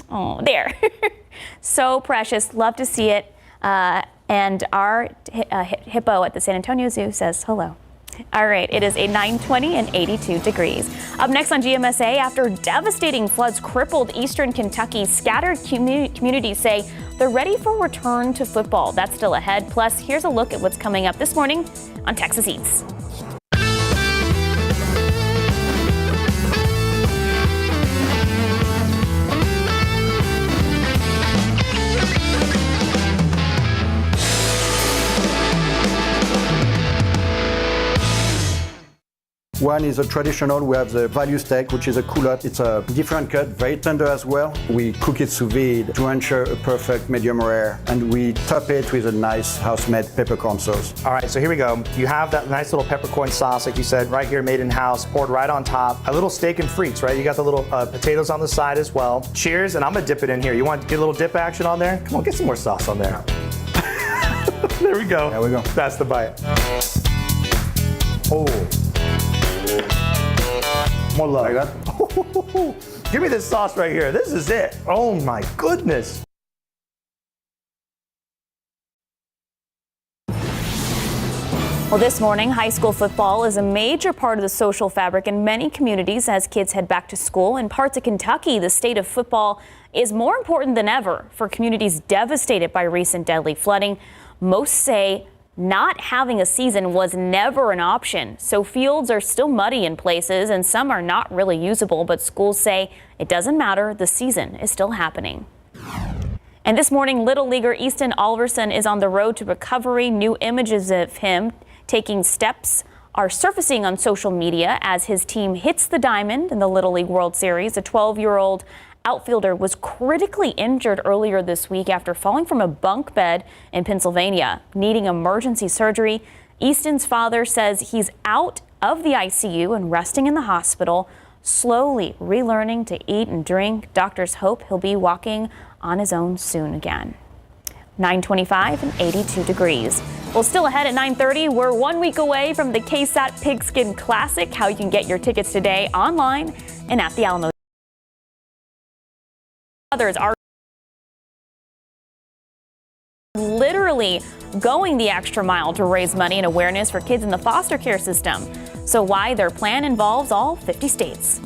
Oh, there. So precious, love to see it. And our hippo at the San Antonio Zoo says hello. All right, it is a 9:20 and 82 degrees. Up next on GMSA, after devastating floods crippled eastern Kentucky, scattered communities say they're ready for return to football. That's still ahead. Plus, here's a look at what's coming up this morning on Texas Eats. One is a traditional, we have the value steak, which is a culotte. It's a different cut, very tender as well. We cook it sous vide to ensure a perfect medium rare, and we top it with a nice house-made peppercorn sauce. All right, so here we go. You have that nice little peppercorn sauce, like you said, right here, made in-house, poured right on top. A little steak and frites, right? You got the little potatoes on the side as well. Cheers, and I'm gonna dip it in here. You want to get a little dip action on there? Come on, get some more sauce on there. There we go. There we go. That's the bite. Oh. More love. Like that? Give me this sauce right here. This is it. Oh my goodness. Well, this morning, high school football is a major part of the social fabric in many communities as kids head back to school. In parts of Kentucky, the state of football is more important than ever for communities devastated by recent deadly flooding. Most say not having a season was never an option, so fields are still muddy in places and some are not really usable, but schools say it doesn't matter, the season is still happening. And this morning, Little Leaguer Easton Alverson is on the road to recovery. New images of him taking steps are surfacing on social media as his team hits the diamond in the Little League World Series. A 12-year-old outfielder was critically injured earlier this week after falling from a bunk bed in Pennsylvania, needing emergency surgery. Easton's father says he's out of the ICU and resting in the hospital, slowly relearning to eat and drink. Doctors hope he'll be walking on his own soon again. 9:25 and 82 degrees. Well, still ahead at 9:30, we're 1 week away from the KSAT Pigskin Classic. How you can get your tickets today online and at the Alamo. Others are literally going the extra mile to raise money and awareness for kids in the foster care system. So why their plan involves all 50 states.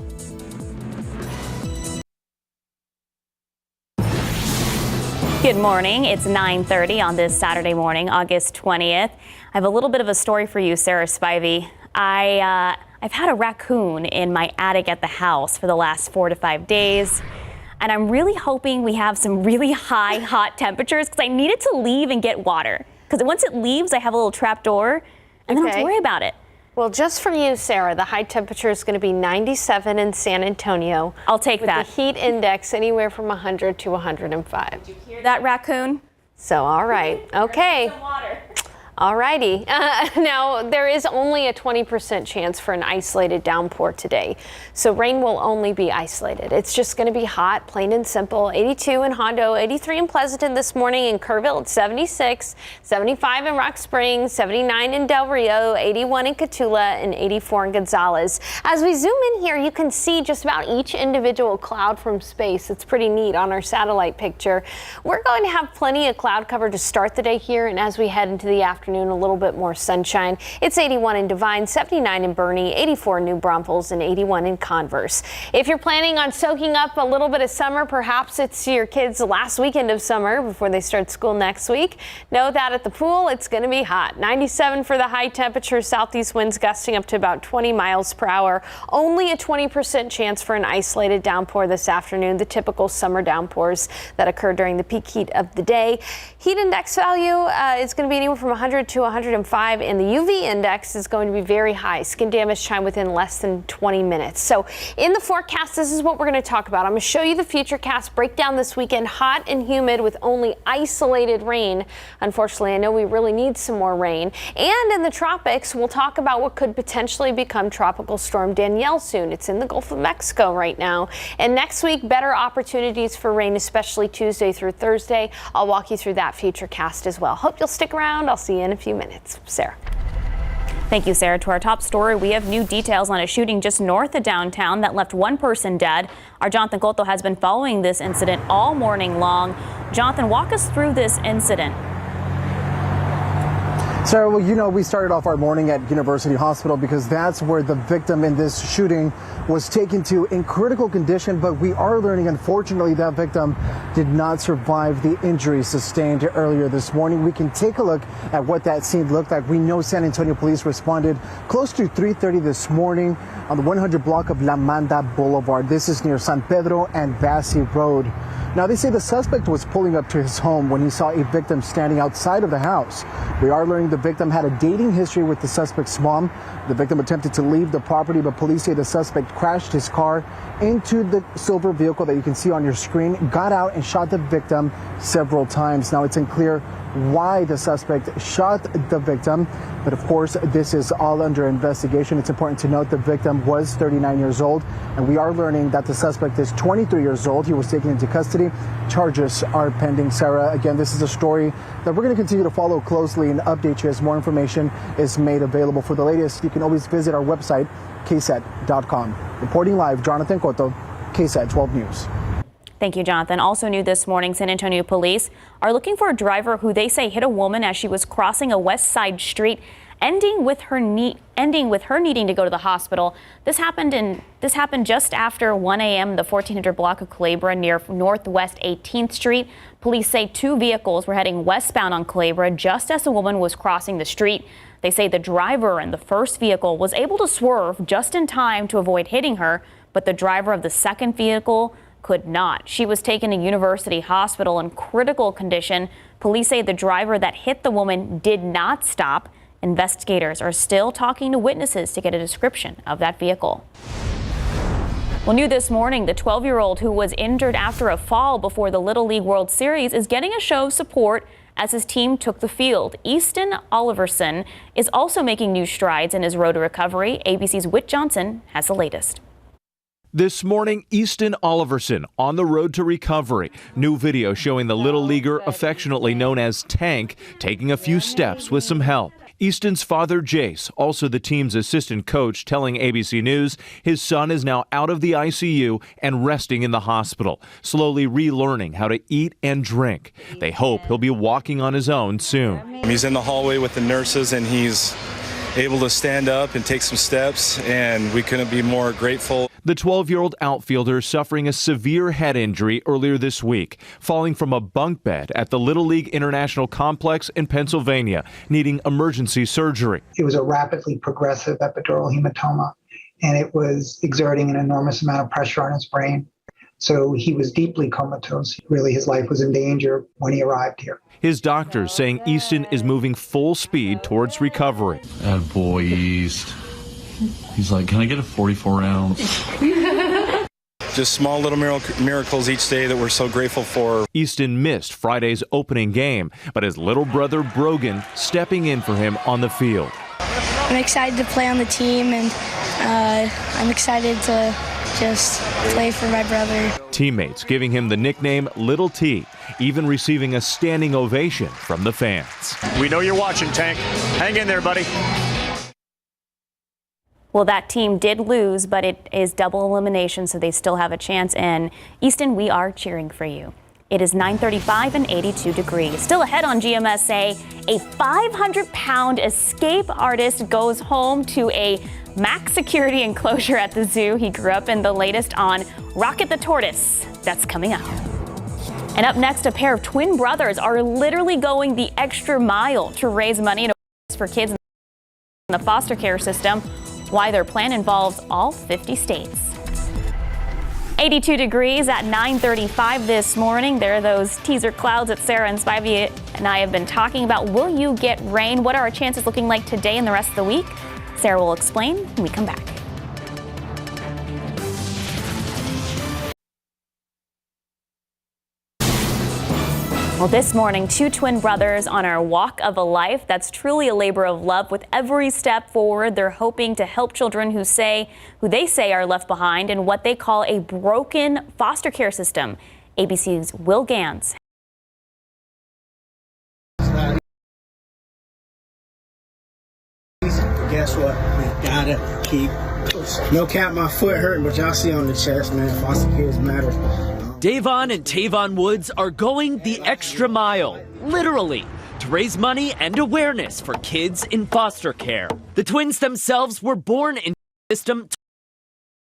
Good morning. It's 9:30 on this Saturday morning, August 20th. I have a little bit of a story for you, Sarah Spivey. I've had a raccoon in my attic at the house for the last 4 to 5 days. And I'm really hoping we have some really high, hot temperatures because I need it to leave and get water. Because once it leaves, I have a little trap door and then I don't have to worry about it. Well, just from you, Sarah, the high temperature is going to be 97 in San Antonio. I'll take that. With the heat index anywhere from 100 to 105. Did you hear that, raccoon? So, all right. Okay. Some water. Alrighty. Now, there is only a 20% chance for an isolated downpour today, so rain will only be isolated. It's just going to be hot, plain and simple. 82 in Hondo, 83 in Pleasanton this morning, in Kerrville at 76, 75 in Rock Springs, 79 in Del Rio, 81 in Cotulla, and 84 in Gonzales. As we zoom in here, you can see just about each individual cloud from space. It's pretty neat on our satellite picture. We're going to have plenty of cloud cover to start the day here, and as we head into the afternoon, a little bit more sunshine. It's 81 in Devine, 79 in Bernie, 84 in New Braunfels, and 81 in Converse. If you're planning on soaking up a little bit of summer, perhaps it's your kids' last weekend of summer before they start school next week, know that at the pool it's going to be hot. 97 for the high temperature, southeast winds gusting up to about 20 miles per hour. Only a 20% chance for an isolated downpour this afternoon, the typical summer downpours that occur during the peak heat of the day. Heat index value is going to be anywhere from 100 to 105, and the UV index is going to be very high. Skin damage time within less than 20 minutes. So in the forecast, this is what we're going to talk about. I'm going to show you the futurecast breakdown this weekend. Hot and humid with only isolated rain. Unfortunately, I know we really need some more rain. And in the tropics, we'll talk about what could potentially become Tropical Storm Danielle soon. It's in the Gulf of Mexico right now. And next week, better opportunities for rain, especially Tuesday through Thursday. I'll walk you through that futurecast as well. Hope you'll stick around. I'll see you in a few minutes. Sarah. Thank you, Sarah. To our top story, we have new details on a shooting just north of downtown that left one person dead. Our Jonathan Cotto has been following this incident all morning long. Jonathan, walk us through this incident. Sarah, well, you know, we started off our morning at University Hospital because that's where the victim in this shooting was taken to in critical condition. But we are learning, unfortunately, that victim did not survive the injuries sustained earlier this morning. We can take a look at what that scene looked like. We know San Antonio police responded close to 3:30 this morning on the 100 block of La Manda Boulevard. This is near San Pedro and Bassi Road. Now, they say the suspect was pulling up to his home when he saw a victim standing outside of the house. We are learning the victim had a dating history with the suspect's mom. The victim attempted to leave the property, but police say the suspect crashed his car into the silver vehicle that you can see on your screen, got out and shot the victim several times. Now, it's unclear why the suspect shot the victim, but of course, this is all under investigation. It's important to note the victim was 39 years old, and we are learning that the suspect is 23 years old. He was taken into custody. Charges are pending. Sarah, again, this is a story that we're going to continue to follow closely and update you as more information is made available. For the latest, you can always visit our website, KSAT.com. Reporting live, Jonathan Cotto, KSAT 12 News. Thank you, Jonathan. Also new this morning, San Antonio police are looking for a driver who they say hit a woman as she was crossing a west side street, ending with her needing to go to the hospital. This happened just after 1 a.m. the 1400 block of Culebra near Northwest 18th Street. Police say two vehicles were heading westbound on Culebra just as the woman was crossing the street. They say the driver in the first vehicle was able to swerve just in time to avoid hitting her, but the driver of the second vehicle could not. She was taken to University Hospital in critical condition. Police say the driver that hit the woman did not stop. Investigators are still talking to witnesses to get a description of that vehicle. Well, new this morning, the 12-year-old who was injured after a fall before the Little League World Series is getting a show of support as his team took the field. Easton Oliverson is also making new strides in his road to recovery. ABC's Whit Johnson has the latest. This morning, Easton Oliverson on the road to recovery. New video showing the Little Leaguer, affectionately known as Tank, taking a few steps with some help. Easton's father, Jace, also the team's assistant coach, telling ABC News his son is now out of the ICU and resting in the hospital, slowly relearning how to eat and drink. They hope he'll be walking on his own soon. He's in the hallway with the nurses and he's able to stand up and take some steps, and we couldn't be more grateful. The 12-year-old outfielder suffering a severe head injury earlier this week, falling from a bunk bed at the Little League International Complex in Pennsylvania, needing emergency surgery. It was a rapidly progressive epidural hematoma, and it was exerting an enormous amount of pressure on his brain. So he was deeply comatose. Really, his life was in danger when he arrived here. His doctors saying Easton is moving full speed towards recovery. Attaboy, East. He's like, can I get a 44 ounce? just small little miracles each day that we're so grateful for. Easton missed Friday's opening game, but his little brother Brogan stepping in for him on the field. I'm excited to play on the team, and I'm excited to just play for my brother. Teammates giving him the nickname Little T, even receiving a standing ovation from the fans. We know you're watching, Tank. Hang in there, buddy. Well, that team did lose, but it is double elimination, so they still have a chance. And Easton, we are cheering for you. It is 9:35 and 82 degrees. Still ahead on GMSA, a 500-pound escape artist goes home to a max security enclosure at the zoo he grew up in. The latest on Rocket the Tortoise. That's coming up. And up next, a pair of twin brothers are literally going the extra mile to raise money for kids in the foster care system. Why their plan involves all 50 states. 82 degrees at 9:35 this morning. There are those teaser clouds that Sarah and Spivey and I have been talking about. Will you get rain? What are our chances looking like today and the rest of the week? Sarah will explain when we come back. Well, this morning, two twin brothers on our walk of a life that's truly a labor of love. With every step forward, they're hoping to help children who they say are left behind in what they call a broken foster care system. ABC's Will Gans. Guess what? We gotta keep pushing. No cap, my foot hurting, but y'all see on the chest, man, foster kids matter. Davon and Tavon Woods are going the extra mile, literally, to raise money and awareness for kids in foster care. The twins themselves were born in the system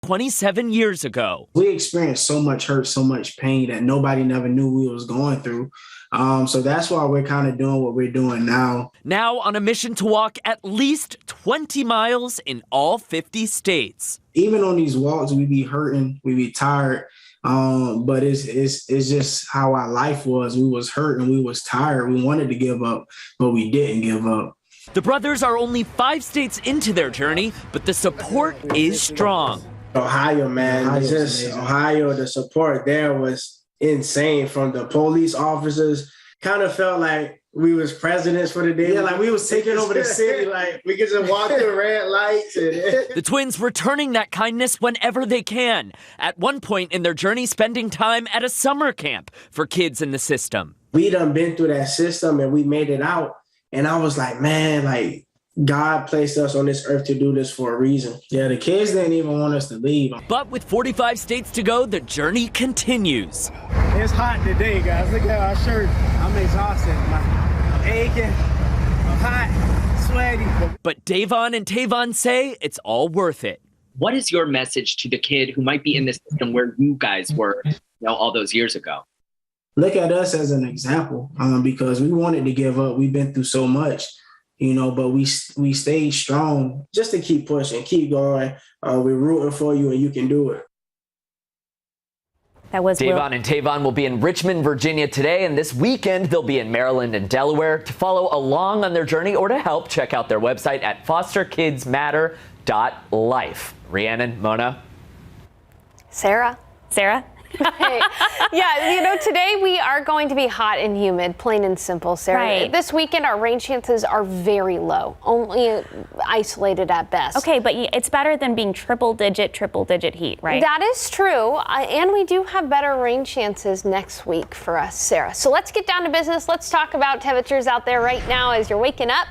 27 years ago. We experienced so much hurt, so much pain that nobody never knew we was going through. So that's why we're kind of doing what we're doing now. Now on a mission to walk at least 20 miles in all 50 states. Even on these walks, we be hurting, we be tired. But it's just how our life was. We was hurt and we was tired. We wanted to give up, but we didn't give up. The brothers are only 5 states into their journey, but the support is strong. Ohio, man, Ohio, the support there was insane. From the police officers, kind of felt like we was presidents for the day. Yeah, like we was taking over the city. Like we could just walk through red lights. The twins returning that kindness whenever they can. At one point in their journey, spending time at a summer camp for kids in the system. We done been through that system and we made it out. And I was like, man, like God placed us on this earth to do this for a reason. Yeah, the kids didn't even want us to leave. But with 45 states to go, the journey continues. It's hot today, guys. Look at our shirt. I'm exhausted. I'm aching. I'm hot, sweaty. But Davon and Tavon say it's all worth it. What is your message to the kid who might be in the system where you guys were, all those years ago? Look at us as an example, because we wanted to give up. We've been through so much, but we stayed strong just to keep pushing, keep going. We're rooting for you and you can do it. That was Davon and Tavon will be in Richmond, Virginia today, and this weekend they'll be in Maryland and Delaware. To follow along on their journey or to help, check out their website at fosterkidsmatter.life. Rhiannon, Mona. Sarah. Hey. Yeah, today we are going to be hot and humid, plain and simple, Sarah. Right. This weekend, our rain chances are very low, only isolated at best. Okay, but it's better than being triple digit heat, right? That is true, and we do have better rain chances next week for us, Sarah. So let's get down to business. Let's talk about temperatures out there right now as you're waking up.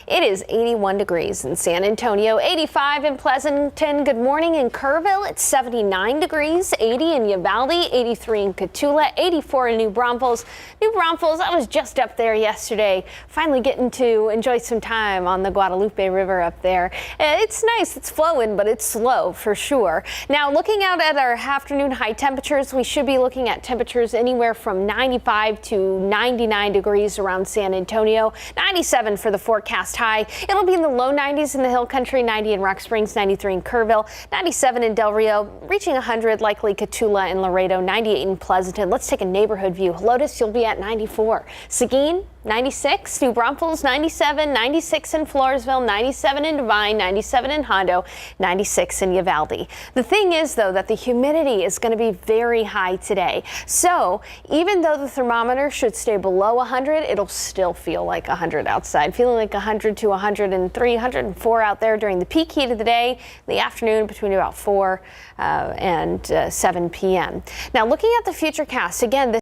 It is 81 degrees in San Antonio, 85 in Pleasanton. Good morning in Kerrville. It's 79 degrees, 80 in Uvalde, 83 in Cotulla, 84 in New Braunfels. New Braunfels, I was just up there yesterday, finally getting to enjoy some time on the Guadalupe River up there. It's nice, it's flowing, but it's slow for sure. Now, looking out at our afternoon high temperatures, we should be looking at temperatures anywhere from 95 to 99 degrees around San Antonio, 97 for the forecast high. It'll be in the low 90s in the Hill Country, 90 in Rock Springs, 93 in Kerrville, 97 in Del Rio, reaching 100 likely Cotulla and Laredo, 98 in Pleasanton. Let's take a neighborhood view. Lotus, you'll be at 94. Seguin, 96, New Braunfels 97, 96 in Floresville, 97 in Devine, 97 in Hondo, 96 in Uvalde. The thing is, though, that the humidity is going to be very high today. So even though the thermometer should stay below 100, it'll still feel like 100 outside, feeling like 100 to 103, 104 out there during the peak heat of the day, the afternoon between about 4 and 7 p.m. Now, looking at the futurecast, again, this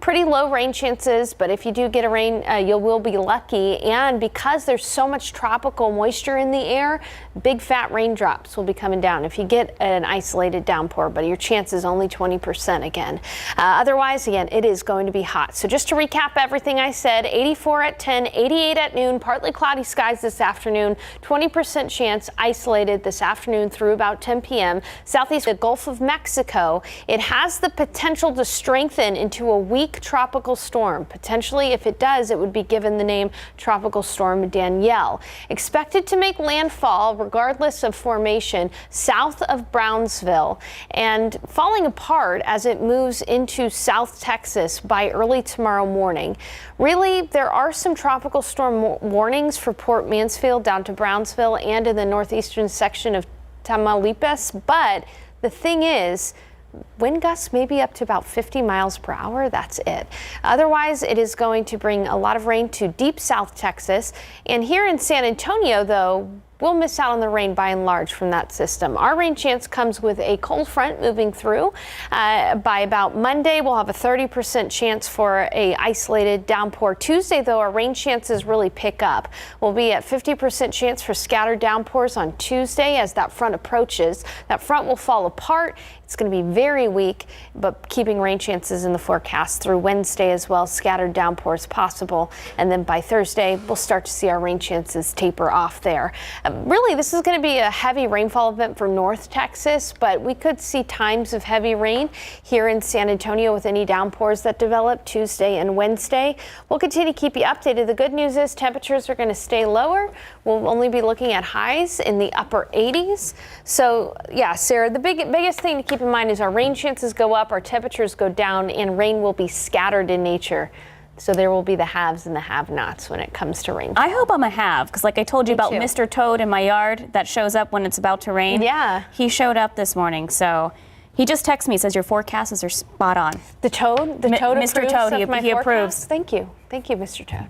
pretty low rain chances, but if you do get a rain, you will be lucky. And because there's so much tropical moisture in the air, big fat raindrops will be coming down if you get an isolated downpour, but your chance is only 20% again. Otherwise, again, it is going to be hot. So just to recap everything I said, 84 at 10, 88 at noon, partly cloudy skies this afternoon, 20% chance isolated this afternoon through about 10 p.m. Southeast the Gulf of Mexico, it has the potential to strengthen into a weak tropical storm. Potentially, if it does, it would be given the name Tropical Storm Danielle. Expected to make landfall regardless of formation south of Brownsville and falling apart as it moves into South Texas by early tomorrow morning. Really, there are some tropical storm warnings for Port Mansfield down to Brownsville and in the northeastern section of Tamaulipas, but the thing is, wind gusts may be up to about 50 miles per hour. That's it. Otherwise, it is going to bring a lot of rain to deep South Texas. And here in San Antonio, though, we'll miss out on the rain by and large from that system. Our rain chance comes with a cold front moving through. By about Monday, we'll have a 30% chance for a isolated downpour. Tuesday, though, our rain chances really pick up. We'll be at 50% chance for scattered downpours on Tuesday as that front approaches. That front will fall apart. It's going to be very weak, but keeping rain chances in the forecast through Wednesday as well. Scattered downpours possible. And then by Thursday, we'll start to see our rain chances taper off there. Really, this is going to be a heavy rainfall event for North Texas, but we could see times of heavy rain here in San Antonio with any downpours that develop Tuesday and Wednesday. We'll continue to keep you updated. The good news is temperatures are going to stay lower. We'll only be looking at highs in the upper 80s. So, yeah, Sarah, the biggest thing to keep in mind is our rain chances go up, our temperatures go down, and rain will be scattered in nature. So there will be the haves and the have-nots when it comes to rain. I hope I'm a have, because like I told you about Mr. Toad in my yard that shows up when it's about to rain. Yeah. He showed up this morning, so he just texted me, says your forecasts are spot on. The Toad? The Toad Mr. Toad, he approves. Thank you. Thank you, Mr. Toad.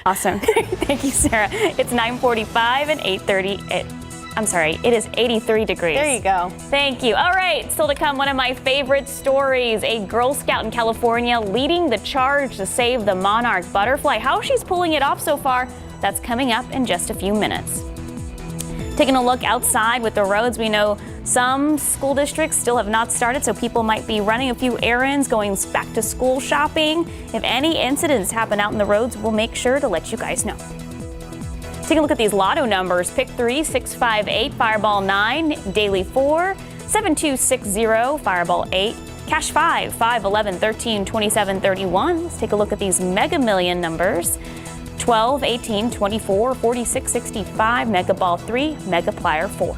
Awesome. Thank you, Sarah. It's 9:45 and 8:30. I'm sorry, it is 83 degrees. There you go. Thank you. All right, still to come, one of my favorite stories. A Girl Scout in California leading the charge to save the monarch butterfly. How she's pulling it off so far, that's coming up in just a few minutes. Taking a look outside with the roads, we know some school districts still have not started, so people might be running a few errands, going back to school shopping. If any incidents happen out in the roads, we'll make sure to let you guys know. Take a look at these lotto numbers. Pick 3, 658, Fireball 9, Daily 4, 7260, Fireball 8, Cash 5, 5, 11, 13, 27, 31. Let's take a look at these Mega Million numbers. 12, 18, 24, 46, 65, Mega Ball 3, Mega Plier 4.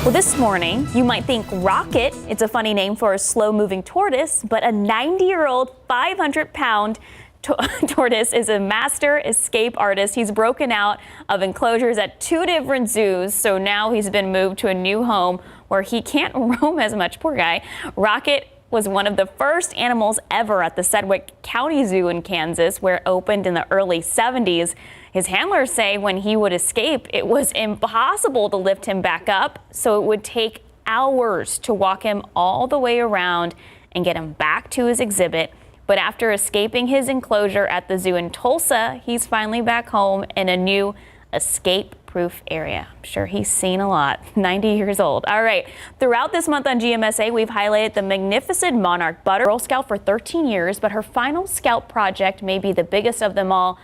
Well, this morning, you might think Rocket, it's a funny name for a slow-moving tortoise, but a 90-year-old, 500-pound tortoise is a master escape artist. He's broken out of enclosures at 2 different zoos, so now he's been moved to a new home where he can't roam as much. Poor guy. Rocket was one of the first animals ever at the Sedgwick County Zoo in Kansas, where it opened in the early 70s. His handlers say when he would escape, it was impossible to lift him back up, so it would take hours to walk him all the way around and get him back to his exhibit. But after escaping his enclosure at the zoo in Tulsa, he's finally back home in a new escape-proof area. I'm sure he's seen a lot. 90 years old. All right. Throughout this month on GMSA, we've highlighted the magnificent Monarch Butter. Girl Scout for 13 years, but her final Scout project may be the biggest of them all.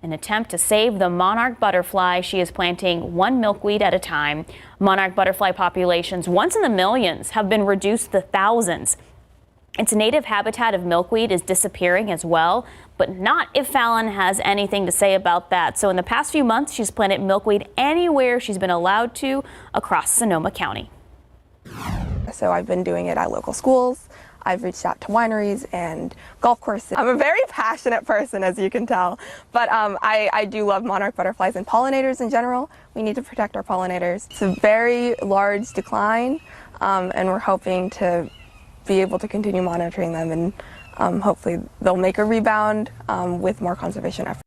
An attempt to save the monarch butterfly. She is planting one milkweed at a time. Monarch butterfly populations, once in the millions, have been reduced to thousands. Its native habitat of milkweed is disappearing as well, but not if Fallon has anything to say about that. So in the past few months, she's planted milkweed anywhere she's been allowed to across Sonoma County. So I've been doing it at local schools. I've reached out to wineries and golf courses. I'm a very passionate person, as you can tell, but I do love monarch butterflies and pollinators in general. We need to protect our pollinators. It's a very large decline, and we're hoping to be able to continue monitoring them, and hopefully they'll make a rebound with more conservation efforts.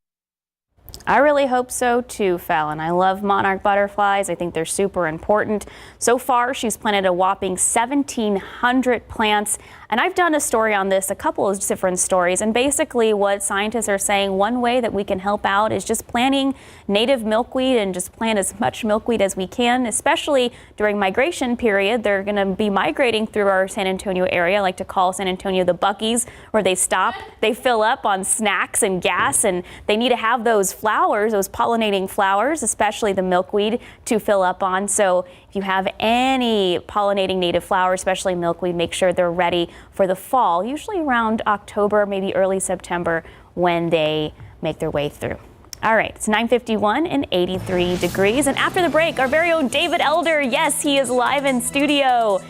I really hope so too, Fallon. I love monarch butterflies. I think they're super important. So far, she's planted a whopping 1,700 plants. And I've done a story on this, a couple of different stories. And basically what scientists are saying, one way that we can help out is just planting native milkweed and just plant as much milkweed as we can, especially during migration period. They're going to be migrating through our San Antonio area. I like to call San Antonio the Buc-ee's, where they stop, they fill up on snacks and gas, and they need to have those flowers, those pollinating flowers, especially the milkweed, to fill up on. So if you have any pollinating native flowers, especially milkweed, make sure they're ready for the fall, usually around October, maybe early September, when they make their way through. All right, it's 9:51 and 83 degrees. And after the break, our very own David Elder, yes, he is live in studio.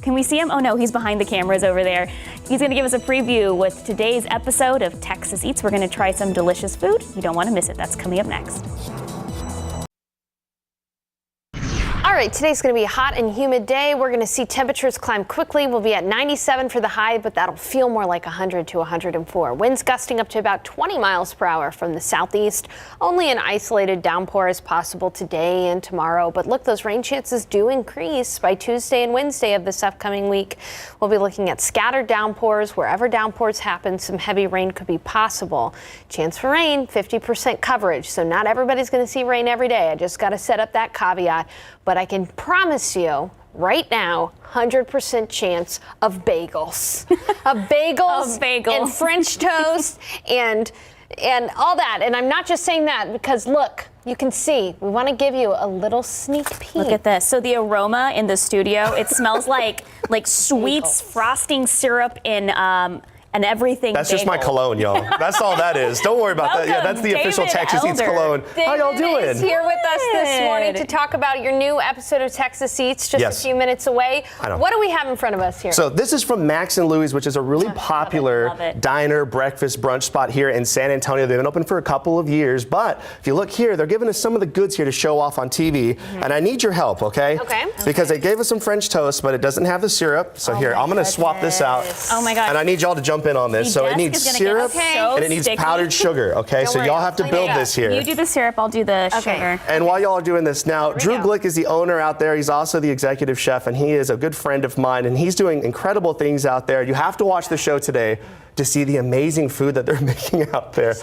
Can we see him? Oh no, he's behind the cameras over there. He's going to give us a preview with today's episode of Texas Eats. We're going to try some delicious food. You don't want to miss it. That's coming up next. All right, today's going to be a hot and humid day. We're going to see temperatures climb quickly. We'll be at 97 for the high, but that'll feel more like 100 to 104. Winds gusting up to about 20 miles per hour from the southeast. Only an isolated downpour is possible today and tomorrow. But look, those rain chances do increase by Tuesday and Wednesday of this upcoming week. We'll be looking at scattered downpours. Wherever downpours happen, some heavy rain could be possible. Chance for rain, 50% coverage. So not everybody's going to see rain every day. I just got to set up that caveat. But I can promise you right now, 100% chance of bagels. of bagels and French toast and all that. And I'm not just saying that because look, you can see, we want to give you a little sneak peek. Look at this. So the aroma in the studio, it smells like sweets, frosting syrup, and everything. That's just my cologne, y'all. That's all that is. Don't worry about that. Yeah, that's the official Texas Eats cologne. How y'all doing? David is here with us this morning to talk about your new episode of Texas Eats, just a few minutes away. I know. What do we have in front of us here? So this is from Max and Louie's, which is a really popular diner, breakfast, brunch spot here in San Antonio. They've been open for a couple of years, but if you look here, they're giving us some of the goods here to show off on TV, and I need your help, okay? Okay. Because they gave us some French toast, but it doesn't have the syrup. So here, I'm gonna swap this out. Oh my God. And I need y'all to jump in on this. So it needs syrup and it needs powdered sugar, okay? So y'all have to build this here. You do the syrup, I'll do the sugar. And while y'all are doing this now, Drew Glick is the owner out there. He's also the executive chef, and he is a good friend of mine, and he's doing incredible things out there. You have to watch the show today to see the amazing food that they're making out there.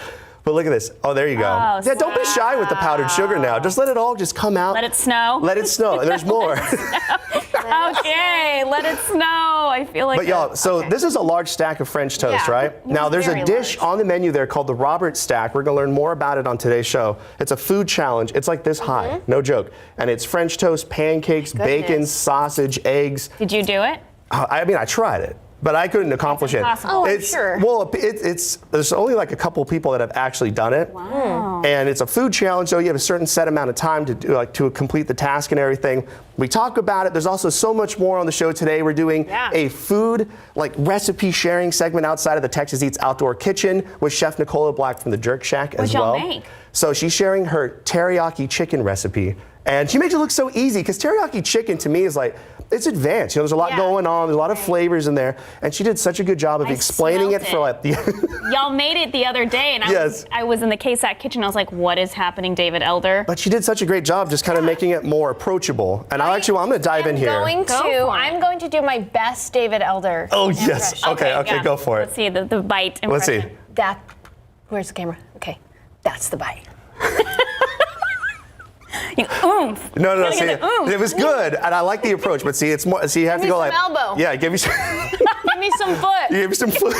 But look at this. Oh, there you go. Oh, yeah, don't be shy with the powdered sugar now. Just let it all just come out. Let it snow. Let it snow. There's more. Okay, let it snow. I feel like. But y'all, so this is a large stack of French toast, right? Now there's a dish on the menu there called the Robert Stack. We're gonna learn more about it on today's show. It's a food challenge. It's like this high, no joke. And it's French toast, pancakes, bacon, sausage, eggs. Did you do it? I mean, I tried it, but I couldn't accomplish it. Oh, I'm sure. Well, there's only like a couple people that have actually done it. Wow. And it's a food challenge, so you have a certain set amount of time to do, to complete the task and everything. We talk about it. There's also so much more on the show today. We're doing a food recipe sharing segment outside of the Texas Eats Outdoor Kitchen with Chef Nicola Black from the Jerk Shack as well. What'd y'all make? So she's sharing her teriyaki chicken recipe. And she makes it look so easy because teriyaki chicken to me is like, it's advanced. There's a lot going on. There's a lot of flavors in there. And she did such a good job of explaining it for like the. Y'all made it the other day, and I was in the KSAT kitchen. I was like, what is happening, David Elder? But she did such a great job just kind of making it more approachable. And I'm going to dive in here. I'm going to do my best David Elder. Oh, yes. Okay, go for it. Let's see the bite impression. Let's see. Where's the camera? Okay, that's the bite. No, see, it was good, and I like the approach, but see, it's more. See, you have to go like. Elbow. Yeah, give me some. Give me some foot. Give me some foot.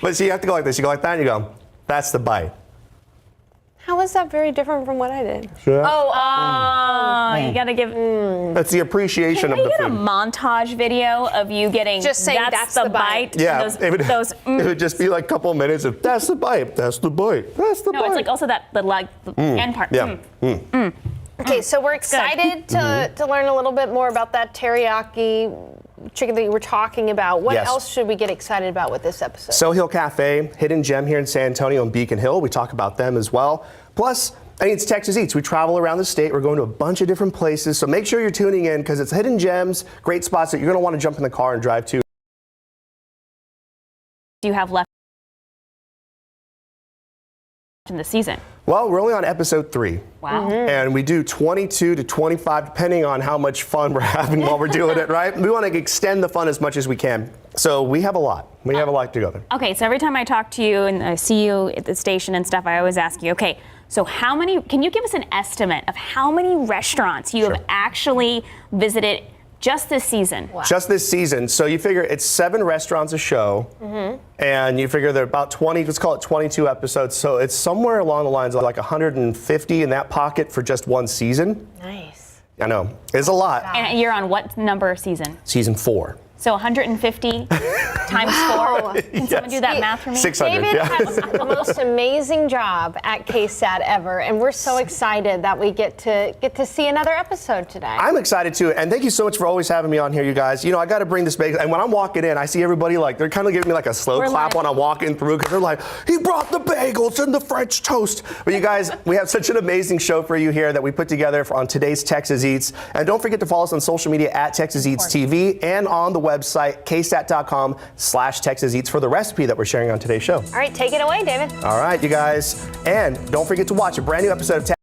But see, you have to go like this. You go like that, and you go. That's the bite. How is that very different from what I did? Sure. You gotta give. That's the appreciation Can of we the get a food. montage video of you getting Just saying that's the bite. Yeah, Those, it would, those, it would just be like a couple of minutes of that's the bite, that's the bite, that's the no, bite. it's like also the end part. Yeah. Okay, so we're excited to learn a little bit more about that teriyaki chicken that you were talking about. What Yes. else should we get excited about with this episode? So Hill Cafe, hidden gem here in San Antonio and Beacon Hill. We talk about them as well. Plus, I mean, it's Texas Eats. We travel around the state. We're going to a bunch of different places. So make sure you're tuning in because it's hidden gems, great spots that you're going to want to jump in the car and drive to. Do you have left in the season? Well, we're only on episode 3. Wow. And we do 22 to 25, depending on how much fun we're having while we're doing it, right? We want to extend the fun as much as we can. So we have a lot. We have a lot to go there. Okay, so every time I talk to you and I see you at the station and stuff, I always ask you, okay, so can you give us an estimate of how many restaurants you have actually visited just this season? Wow. Just this season. So you figure it's 7 restaurants a show, and you figure they're about 20, let's call it 22 episodes. So it's somewhere along the lines of like 150 in that pocket for just one season. Nice. I know. It's a lot. And you're on what number season? Season 4. So 150 times 4. Can someone do that math for me? 600. David yeah. has the most amazing job at KSAT ever, and we're so excited that we get to see another episode today. I'm excited too, and thank you so much for always having me on here, you guys. You know, I got to bring this bagel, and when I'm walking in, I see everybody like they're kind of giving me like a slow clap when I'm walking through because they're like, he brought the bagels and the French toast. But you guys, we have such an amazing show for you here that we put together on today's Texas Eats, and don't forget to follow us on social media at Texas Eats TV and on the website ksat.com/Texas Eats for the recipe that we're sharing on today's show. All right, take it away, David. All right, you guys, and don't forget to watch a brand new episode of